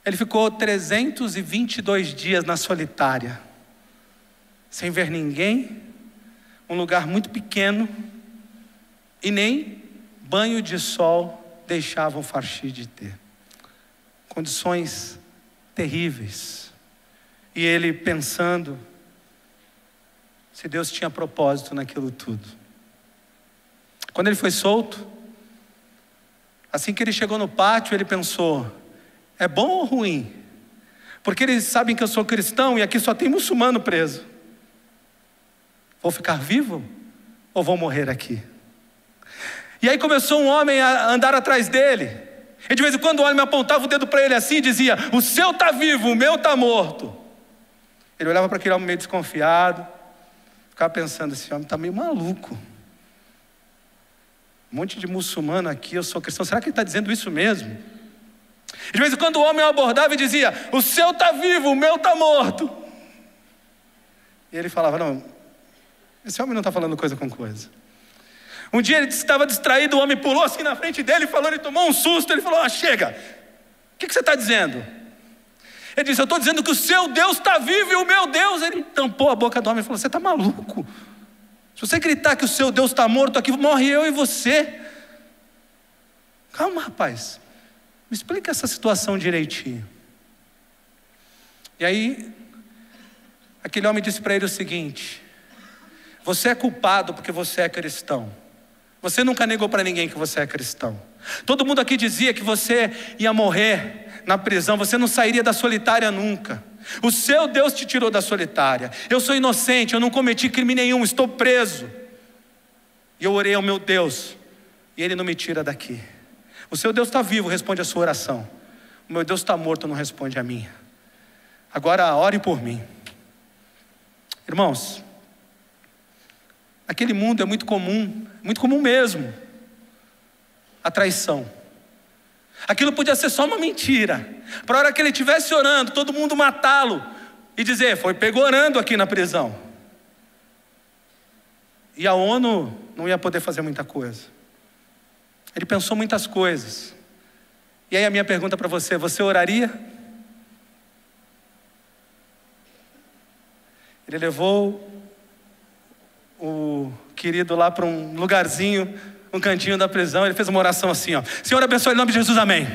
Speaker 2: Ele ficou 322 dias na solitária, sem ver ninguém, um lugar muito pequeno, e nem banho de sol deixavam Farshid ter. Condições terríveis. E ele pensando se Deus tinha propósito naquilo tudo. Quando ele foi solto, assim que ele chegou no pátio, ele pensou: é bom ou ruim? Porque eles sabem que eu sou cristão e aqui só tem muçulmano preso. Vou ficar vivo ou vou morrer aqui? E aí começou um homem a andar atrás dele. E de vez em quando o homem apontava o dedo para ele assim e dizia: o seu está vivo, o meu está morto. Ele olhava para aquele homem meio desconfiado, ficava pensando: esse homem está meio maluco. Um monte de muçulmano aqui, eu sou cristão, será que ele está dizendo isso mesmo? E de vez em quando o homem o abordava e dizia: o seu está vivo, o meu está morto. E ele falava: não, esse homem não está falando coisa com coisa. Um dia ele estava distraído, o homem pulou assim na frente dele, falou, ele tomou um susto, ele falou: chega, o que você está dizendo? Ele disse: eu estou dizendo que o seu Deus está vivo e o meu Deus. Ele tampou a boca do homem e falou: você está maluco? Se você gritar que o seu Deus está morto aqui, morre eu e você. Calma, rapaz, me explica essa situação direitinho. E aí, aquele homem disse para ele o seguinte: você é culpado porque você é cristão. Você nunca negou para ninguém que você é cristão. Todo mundo aqui dizia que você ia morrer na prisão, você não sairia da solitária nunca. O seu Deus te tirou da solitária. Eu sou inocente, eu não cometi crime nenhum, estou preso. E eu orei ao meu Deus, e Ele não me tira daqui. O seu Deus está vivo, responde a sua oração. O meu Deus está morto, não responde a minha. Agora ore por mim. Irmãos, naquele mundo é muito comum mesmo, a traição. Aquilo podia ser só uma mentira, para a hora que ele estivesse orando, todo mundo matá-lo e dizer: foi pego orando aqui na prisão. E a ONU não ia poder fazer muita coisa. Ele pensou muitas coisas. E aí a minha pergunta para você: você oraria? Ele levou o querido lá para um lugarzinho, um cantinho da prisão. Ele fez uma oração assim, ó: Senhor, abençoe em nome de Jesus, amém.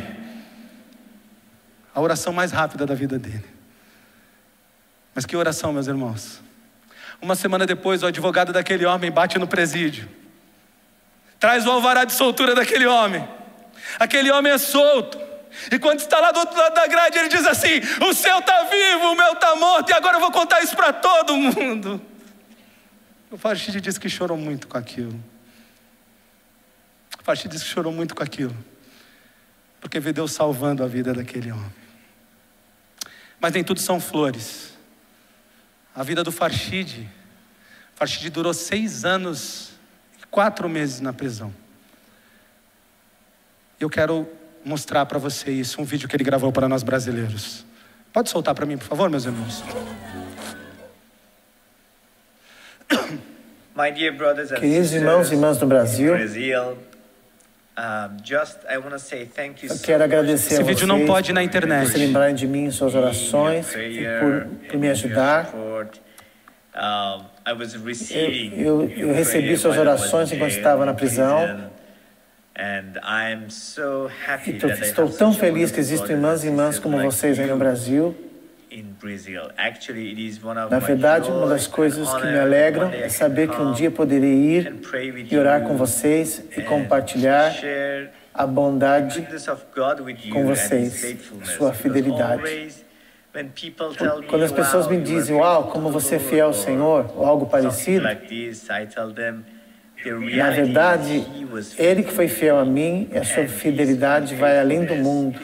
Speaker 2: A oração mais rápida da vida dele. Mas que oração, meus irmãos. Uma semana depois, o advogado daquele homem bate no presídio, traz o alvará de soltura daquele homem. Aquele homem é solto. E quando está lá do outro lado da grade, ele diz assim: o seu está vivo, o meu está morto, e agora eu vou contar isso para todo mundo. O Farshid disse que chorou muito com aquilo. O Farshid disse que chorou muito com aquilo, porque viu Deus salvando a vida daquele homem. Mas nem tudo são flores. A vida do Farshid durou 6 anos e 4 meses na prisão. Eu quero mostrar para você isso, um vídeo que ele gravou para nós brasileiros. Pode soltar para mim, por favor, meus irmãos?
Speaker 3: Queridos irmãos e irmãs do Brasil, eu quero agradecer a vocês.
Speaker 2: Esse vídeo não pode ir na internet.
Speaker 3: Por se lembrarem de mim em suas orações e por me ajudar. Eu recebi suas orações enquanto estava na prisão. Estou tão feliz que existem irmãs e irmãs como vocês aí no Brasil. Na verdade, uma das coisas que me alegram é saber que um dia poderei ir e orar com vocês e compartilhar a bondade com vocês, sua fidelidade. Quando as pessoas me dizem: uau, como você é fiel ao Senhor, ou algo parecido, na verdade, Ele que foi fiel a mim, e a sua fidelidade vai além do mundo.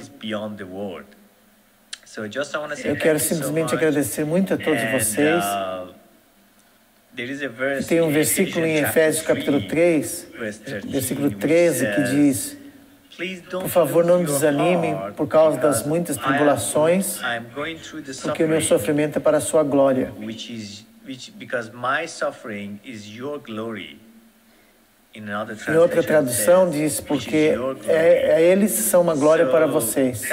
Speaker 3: Eu quero simplesmente agradecer muito a todos vocês. E tem um versículo em Efésios capítulo 3, versículo 13, que diz: por favor, não desanimem por causa das muitas tribulações, porque o meu sofrimento é para a sua glória. Em outra tradução diz: porque eles são uma glória para vocês.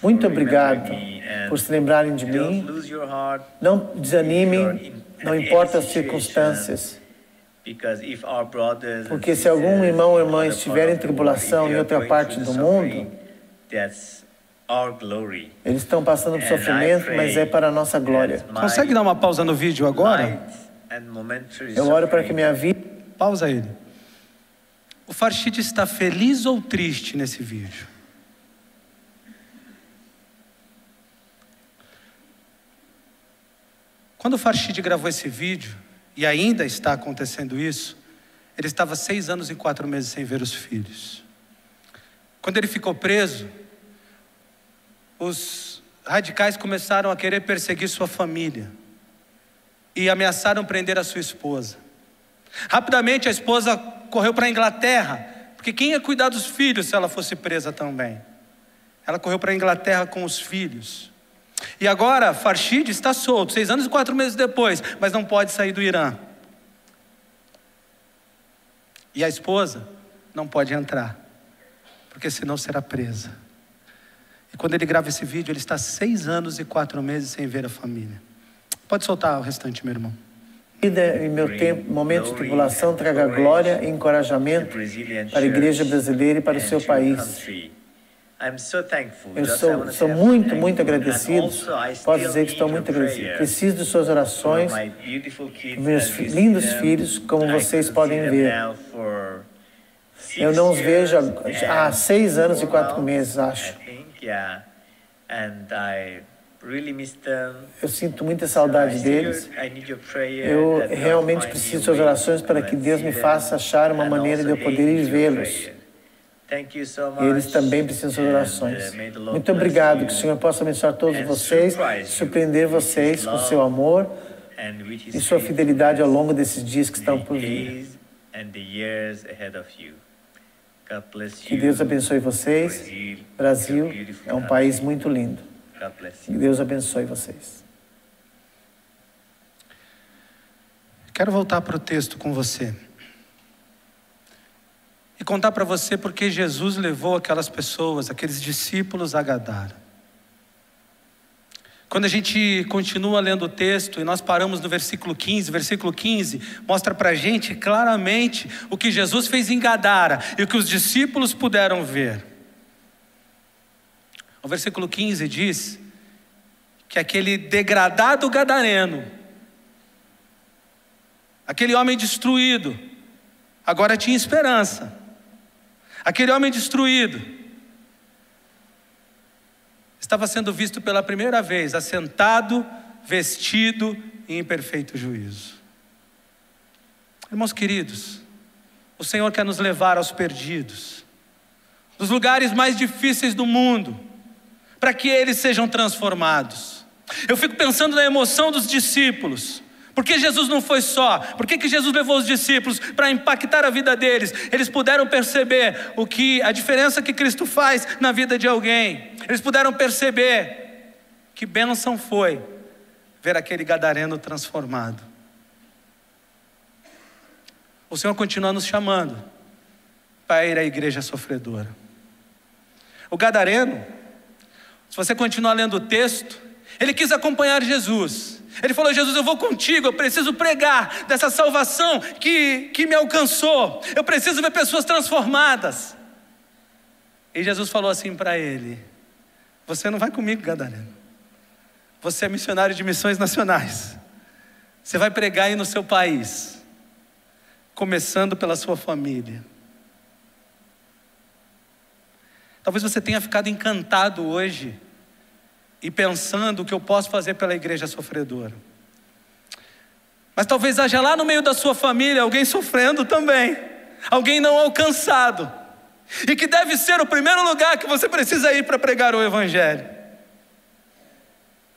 Speaker 3: Muito obrigado por se lembrarem de mim. Não desanimem, não importa as circunstâncias. Porque se algum irmão ou irmã estiver em tribulação em outra parte do mundo, eles estão passando por sofrimento, mas é para a nossa glória.
Speaker 2: Consegue dar uma pausa no vídeo agora?
Speaker 3: Eu oro para que minha vida...
Speaker 2: Pausa ele. O Farshid está feliz ou triste nesse vídeo? Quando o Farshid gravou esse vídeo, e ainda está acontecendo isso, ele estava 6 anos e 4 meses sem ver os filhos. Quando ele ficou preso, os radicais começaram a querer perseguir sua família e ameaçaram prender a sua esposa. Rapidamente a esposa correu para a Inglaterra, porque quem ia cuidar dos filhos se ela fosse presa também? Ela correu para a Inglaterra com os filhos. E agora Farshid está solto, 6 anos e 4 meses depois, mas não pode sair do Irã. E a esposa não pode entrar, porque senão será presa. E quando ele grava esse vídeo, ele está 6 anos e 4 meses sem ver a família. Pode soltar o restante, meu irmão.
Speaker 3: Em meu tempo, momento de tribulação, traga glória e encorajamento para a igreja brasileira e para o seu país. Eu sou muito agradecido. Posso dizer que estou muito agradecido. Preciso de suas orações. Meus lindos filhos, como vocês podem ver. Eu não os vejo há 6 anos e 4 meses, acho. Eu sinto muita saudade deles. Eu realmente preciso de suas orações para que Deus me faça achar uma maneira de eu poder ir vê-los. E eles também precisam de suas orações. Muito obrigado, que o Senhor possa abençoar todos vocês, surpreender vocês com seu amor e sua fidelidade ao longo desses dias que estão por vir. Que Deus abençoe vocês. Brasil é um país muito lindo. Que Deus abençoe vocês.
Speaker 2: Quero voltar para o texto com você e contar para você porque Jesus levou aquelas pessoas, aqueles discípulos a Gadara. Quando a gente continua lendo o texto e nós paramos no versículo 15 mostra para a gente claramente o que Jesus fez em Gadara e o que os discípulos puderam ver. O versículo 15 diz que aquele degradado gadareno, aquele homem destruído, agora tinha esperança. Aquele homem destruído estava sendo visto pela primeira vez, assentado, vestido e em perfeito juízo. Irmãos queridos, o Senhor quer nos levar aos perdidos, dos lugares mais difíceis do mundo, para que eles sejam transformados. Eu fico pensando na emoção dos discípulos. Por que Jesus não foi só? Por que Jesus levou os discípulos? Para impactar a vida deles. Eles puderam perceber a diferença que Cristo faz na vida de alguém. Eles puderam perceber que bênção foi ver aquele gadareno transformado. O Senhor continua nos chamando para ir à igreja sofredora. O gadareno, se você continuar lendo o texto, ele quis acompanhar Jesus. Ele falou: Jesus, eu vou contigo, eu preciso pregar dessa salvação que me alcançou. Eu preciso ver pessoas transformadas. E Jesus falou assim para ele: você não vai comigo, gadareno. Você é missionário de missões nacionais. Você vai pregar aí no seu país, começando pela sua família. Talvez você tenha ficado encantado hoje e pensando o que eu posso fazer pela igreja sofredora. Mas talvez haja lá no meio da sua família alguém sofrendo também, alguém não alcançado, e que deve ser o primeiro lugar que você precisa ir para pregar o evangelho.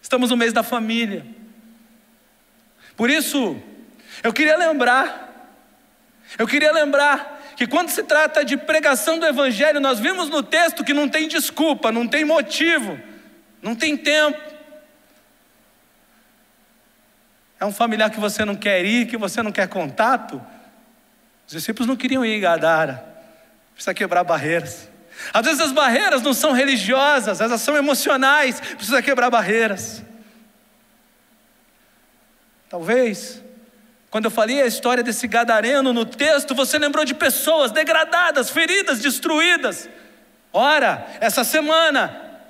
Speaker 2: Estamos no mês da família. Por isso, eu queria lembrar que quando se trata de pregação do evangelho, nós vimos no texto que não tem desculpa, não tem motivo, não tem tempo. É um familiar que você não quer ir, que você não quer contato. Os discípulos não queriam ir em Gadara. Precisa quebrar barreiras. Às vezes as barreiras não são religiosas, elas são emocionais. Precisa quebrar barreiras. Talvez, quando eu falei a história desse gadareno no texto, você lembrou de pessoas degradadas, feridas, destruídas. Ora, essa semana,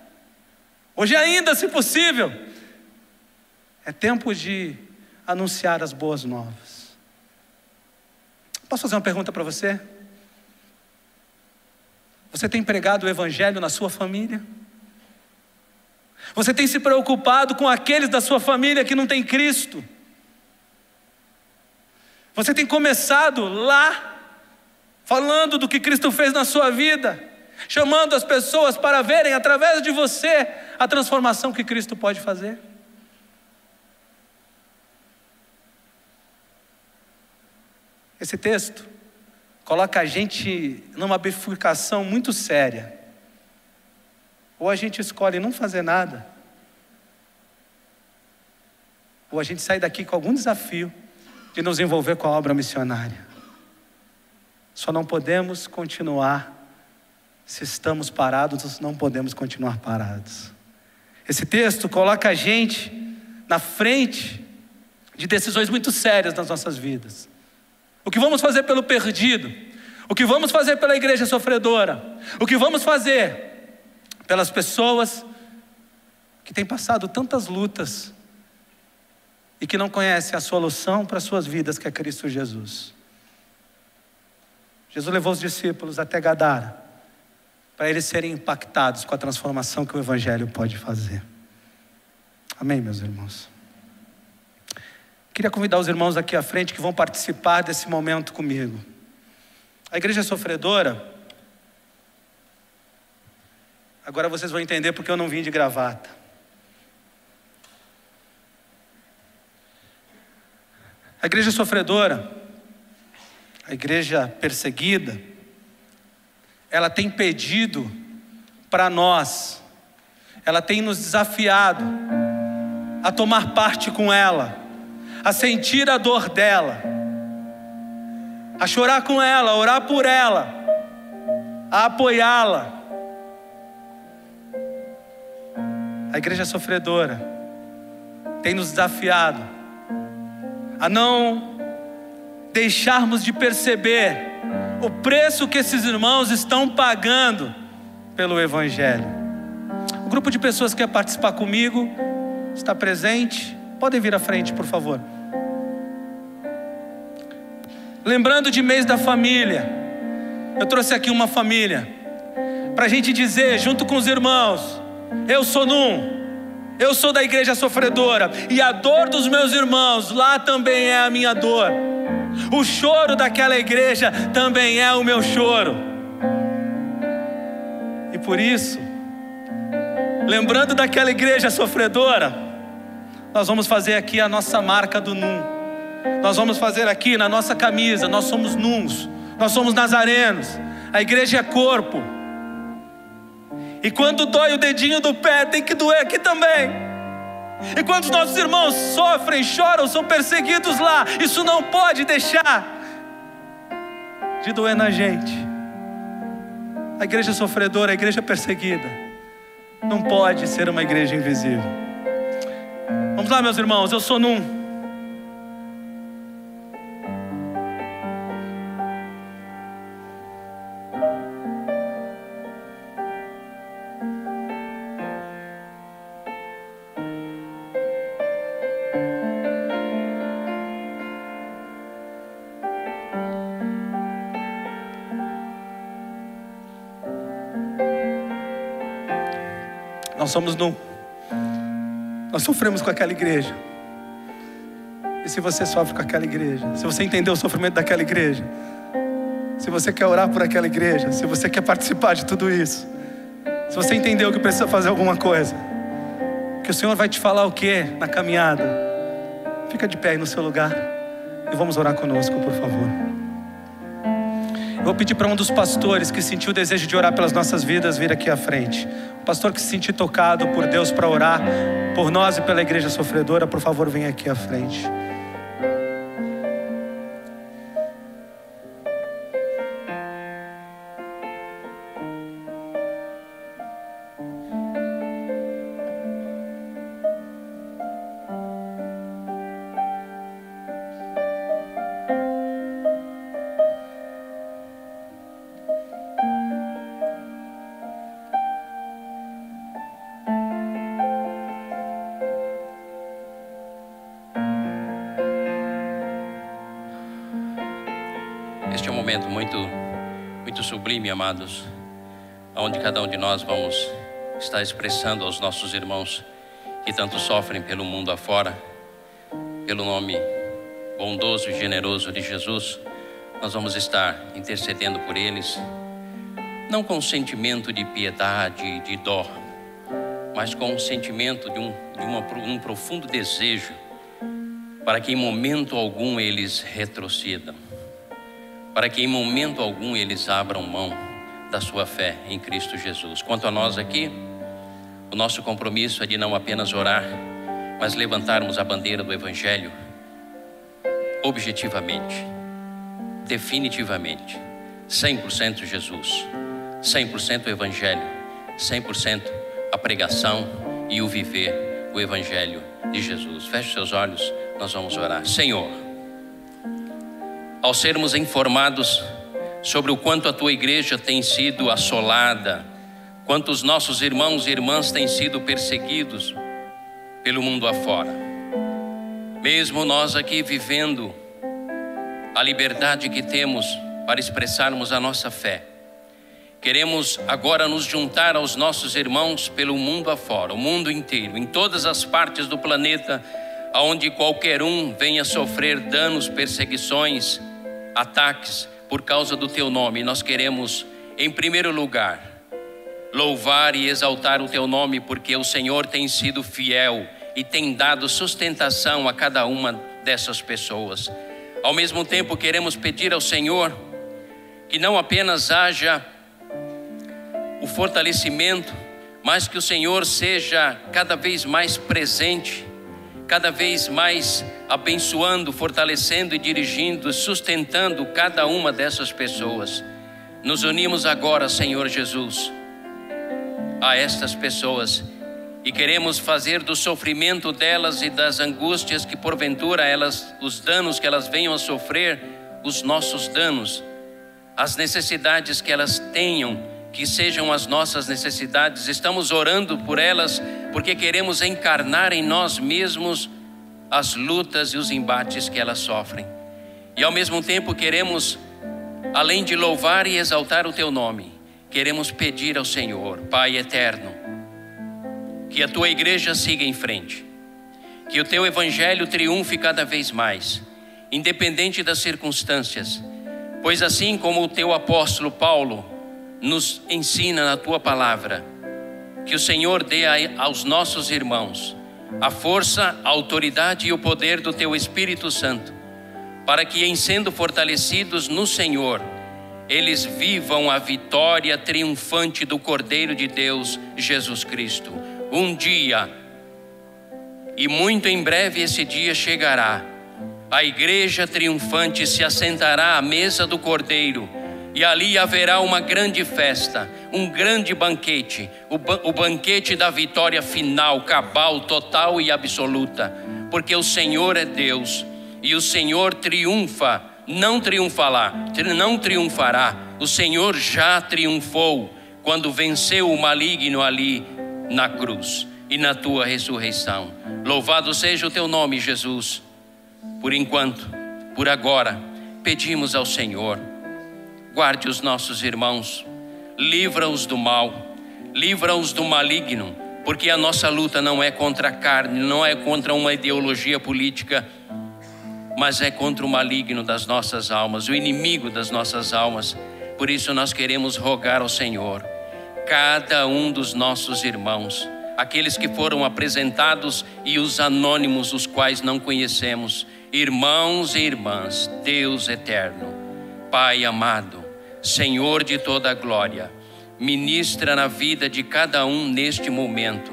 Speaker 2: hoje ainda, se possível, é tempo de anunciar as boas novas. Posso fazer uma pergunta para você? Você tem pregado o evangelho na sua família? Você tem se preocupado com aqueles da sua família que não têm Cristo? Você tem começado lá, falando do que Cristo fez na sua vida, chamando as pessoas para verem através de você a transformação que Cristo pode fazer. Esse texto coloca a gente numa bifurcação muito séria. Ou a gente escolhe não fazer nada, ou a gente sai daqui com algum desafio de nos envolver com a obra missionária. Só não podemos continuar se estamos parados, não podemos continuar parados. Esse texto coloca a gente na frente de decisões muito sérias nas nossas vidas. O que vamos fazer pelo perdido? O que vamos fazer pela igreja sofredora? O que vamos fazer pelas pessoas que têm passado tantas lutas e que não conhecem a solução para as suas vidas, que é Cristo Jesus? Jesus levou os discípulos até Gadara para eles serem impactados com a transformação que o Evangelho pode fazer. Amém, meus irmãos? Queria convidar os irmãos aqui à frente que vão participar desse momento comigo. A igreja sofredora, agora vocês vão entender porque eu não vim de gravata. A igreja sofredora, a igreja perseguida, ela tem pedido para nós, ela tem nos desafiado a tomar parte com ela, a sentir a dor dela, a chorar com ela, a orar por ela, a apoiá-la. A igreja sofredora tem nos desafiado a não deixarmos de perceber o preço que esses irmãos estão pagando pelo Evangelho. O grupo de pessoas que quer participar comigo está presente. Podem vir à frente, por favor. Lembrando de mês da família, eu trouxe aqui uma família para a gente dizer junto com os irmãos: eu sou eu sou da igreja sofredora, e a dor dos meus irmãos lá também é a minha dor. O choro daquela igreja também é o meu choro. E por isso, lembrando daquela igreja sofredora, nós vamos fazer aqui a nossa marca do NUM. Nós vamos fazer aqui na nossa camisa: nós somos NUMs, nós somos nazarenos. A igreja é corpo. E quando dói o dedinho do pé, tem que doer aqui também. E quando os nossos irmãos sofrem, choram, são perseguidos lá, isso não pode deixar de doer na gente. A igreja sofredora, a igreja perseguida, não pode ser uma igreja invisível. Vamos lá, meus irmãos, eu sou NUM. Nós somos NUM. Nós sofremos com aquela igreja. E se você sofre com aquela igreja, se você entendeu o sofrimento daquela igreja, se você quer orar por aquela igreja, se você quer participar de tudo isso, se você entendeu que precisa fazer alguma coisa, que o Senhor vai te falar o que na caminhada, fica de pé aí no seu lugar e vamos orar conosco, por favor. Eu vou pedir para um dos pastores que sentiu o desejo de orar pelas nossas vidas vir aqui à frente. O pastor que se sentir tocado por Deus para orar por nós e pela igreja sofredora, por favor, venha aqui à frente.
Speaker 4: Este é um momento muito sublime, amados, onde cada um de nós vamos estar expressando aos nossos irmãos que tanto sofrem pelo mundo afora, pelo nome bondoso e generoso de Jesus. Nós vamos estar intercedendo por eles, não com um sentimento de piedade, de dó, mas com um sentimento de um profundo desejo para que em momento algum eles retrocedam, para que em momento algum eles abram mão da sua fé em Cristo Jesus. Quanto a nós aqui, o nosso compromisso é de não apenas orar, mas levantarmos a bandeira do Evangelho objetivamente, definitivamente, 100% Jesus, 100% o Evangelho, 100% a pregação e o viver o Evangelho de Jesus. Feche seus olhos, nós vamos orar. Senhor, ao sermos informados sobre o quanto a Tua igreja tem sido assolada, quanto os nossos irmãos e irmãs têm sido perseguidos pelo mundo afora, mesmo nós aqui vivendo a liberdade que temos para expressarmos a nossa fé, queremos agora nos juntar aos nossos irmãos pelo mundo afora, o mundo inteiro, em todas as partes do planeta, aonde qualquer um venha sofrer danos, perseguições, ataques por causa do Teu nome. Nós queremos, em primeiro lugar, louvar e exaltar o Teu nome, porque o Senhor tem sido fiel e tem dado sustentação a cada uma dessas pessoas. Ao mesmo tempo, queremos pedir ao Senhor que não apenas haja o fortalecimento, mas que o Senhor seja cada vez mais presente, cada vez mais abençoando, fortalecendo e dirigindo, sustentando cada uma dessas pessoas. Nos unimos agora, Senhor Jesus, a estas pessoas e queremos fazer do sofrimento delas e das angústias que porventura os danos que elas venham a sofrer, os nossos danos, as necessidades que elas tenham, que sejam as nossas necessidades. Estamos orando por elas porque queremos encarnar em nós mesmos as lutas e os embates que elas sofrem. E ao mesmo tempo queremos, além de louvar e exaltar o Teu nome, queremos pedir ao Senhor, Pai eterno, que a Tua igreja siga em frente, que o Teu Evangelho triunfe cada vez mais, independente das circunstâncias, pois assim como o Teu apóstolo Paulo nos ensina na Tua palavra, que o Senhor dê aos nossos irmãos a força, a autoridade e o poder do Teu Espírito Santo, para que em sendo fortalecidos no Senhor, eles vivam a vitória triunfante do Cordeiro de Deus, Jesus Cristo. Um dia, e muito em breve esse dia chegará, a igreja triunfante se assentará à mesa do Cordeiro, e ali haverá uma grande festa, um grande banquete, o banquete da vitória final, cabal, total e absoluta, porque o Senhor é Deus, e o Senhor triunfa, não triunfará, o Senhor já triunfou, quando venceu o maligno ali na cruz, e na Tua ressurreição. Louvado seja o Teu nome, Jesus. Por enquanto, por agora, pedimos ao Senhor, guarde os nossos irmãos, livra-os do mal, livra-os do maligno, porque a nossa luta não é contra a carne, não é contra uma ideologia política, mas é contra o maligno das nossas almas, o inimigo das nossas almas. Por isso nós queremos rogar ao Senhor, cada um dos nossos irmãos, aqueles que foram apresentados e os anônimos, os quais não conhecemos, irmãos e irmãs, Deus eterno, Pai amado, Senhor de toda a glória, ministra na vida de cada um neste momento,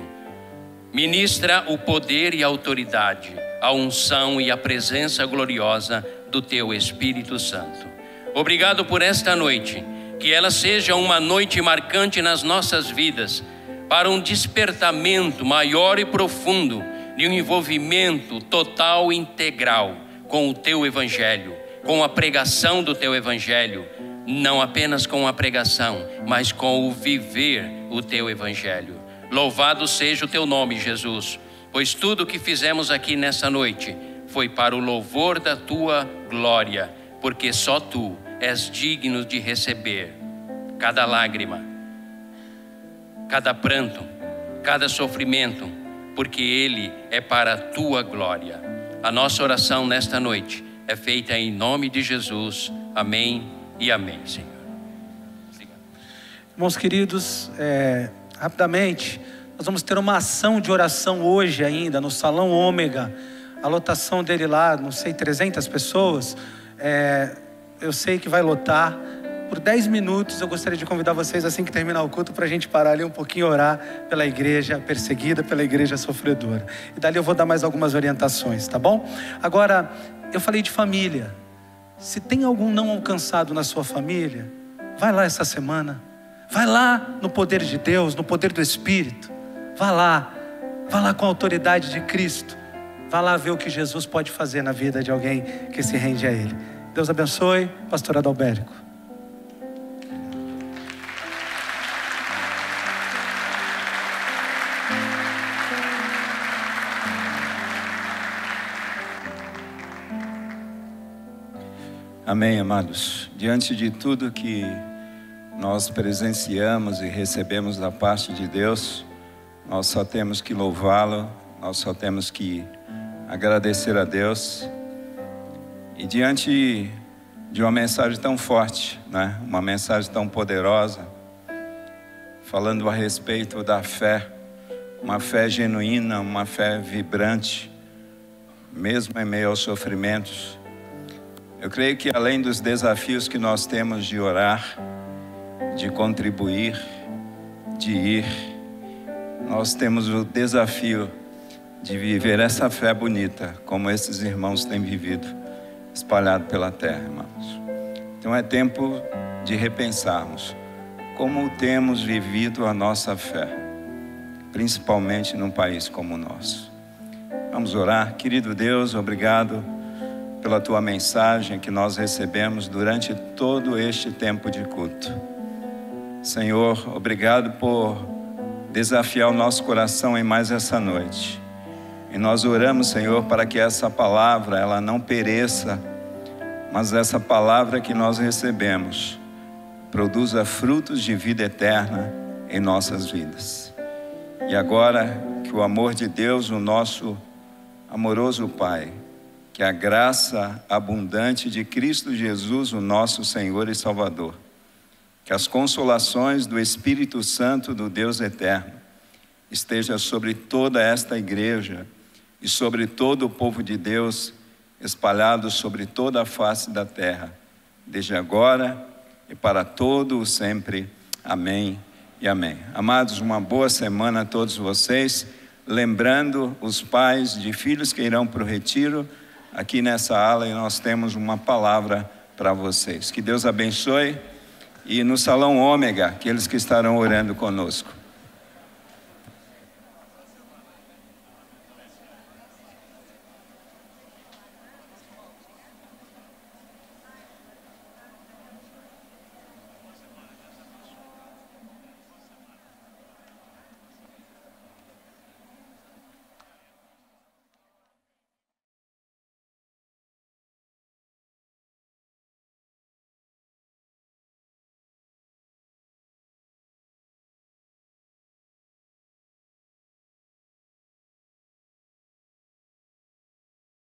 Speaker 4: ministra o poder e a autoridade, a unção e a presença gloriosa do Teu Espírito Santo. Obrigado por esta noite, que ela seja uma noite marcante nas nossas vidas, para um despertamento maior e profundo, de um envolvimento total e integral com o Teu Evangelho, com a pregação do Teu Evangelho, não apenas com a pregação, mas com o viver o Teu Evangelho. Louvado seja o Teu nome, Jesus, pois tudo o que fizemos aqui nessa noite foi para o louvor da Tua glória, porque só Tu és digno de receber cada lágrima, cada pranto, cada sofrimento, porque Ele é para a Tua glória. A nossa oração nesta noite é feita em nome de Jesus. Amém e amém, Senhor. Obrigado.
Speaker 2: Irmãos queridos, rapidamente, nós vamos ter uma ação de oração hoje ainda, no Salão Ômega. A lotação dele lá, não sei, 300 pessoas. Eu sei que vai lotar. Por 10 minutos eu gostaria de convidar vocês, assim que terminar o culto, para a gente parar ali um pouquinho e orar pela igreja perseguida, pela igreja sofredora. E dali eu vou dar mais algumas orientações, tá bom? Agora, eu falei de família. Se tem algum não alcançado na sua família, vai lá essa semana. Vai lá no poder de Deus, no poder do Espírito. Vá lá com a autoridade de Cristo. Vá lá ver o que Jesus pode fazer na vida de alguém que se rende a Ele. Deus abençoe, pastor Adalberico.
Speaker 5: Amém, amados. Diante de tudo que nós presenciamos e recebemos da parte de Deus, nós só temos que louvá-lo, nós só temos que agradecer a Deus. E diante de uma mensagem tão forte, né? Uma mensagem tão poderosa, falando a respeito da fé, uma fé genuína, uma fé vibrante, mesmo em meio aos sofrimentos. Eu creio que além dos desafios que nós temos de orar, de contribuir, de ir, nós temos o desafio de viver essa fé bonita, como esses irmãos têm vivido, espalhado pela terra, irmãos. Então é tempo de repensarmos como temos vivido a nossa fé, principalmente num país como o nosso. Vamos orar. Querido Deus, obrigado pela tua mensagem que nós recebemos durante todo este tempo de culto. Senhor, obrigado por desafiar o nosso coração em mais essa noite. E nós oramos, Senhor, para que essa palavra, ela não pereça, mas essa palavra que nós recebemos produza frutos de vida eterna em nossas vidas. E agora, que o amor de Deus, o nosso amoroso Pai, que a graça abundante de Cristo Jesus, o nosso Senhor e Salvador, que as consolações do Espírito Santo do Deus eterno esteja sobre toda esta igreja e sobre todo o povo de Deus espalhado sobre toda a face da terra, desde agora e para todo o sempre. Amém e amém. Amados, uma boa semana a todos vocês. Lembrando os pais de filhos que irão para o retiro, aqui nessa ala nós temos uma palavra para vocês. Que Deus abençoe. E no Salão Ômega, aqueles que estarão orando conosco.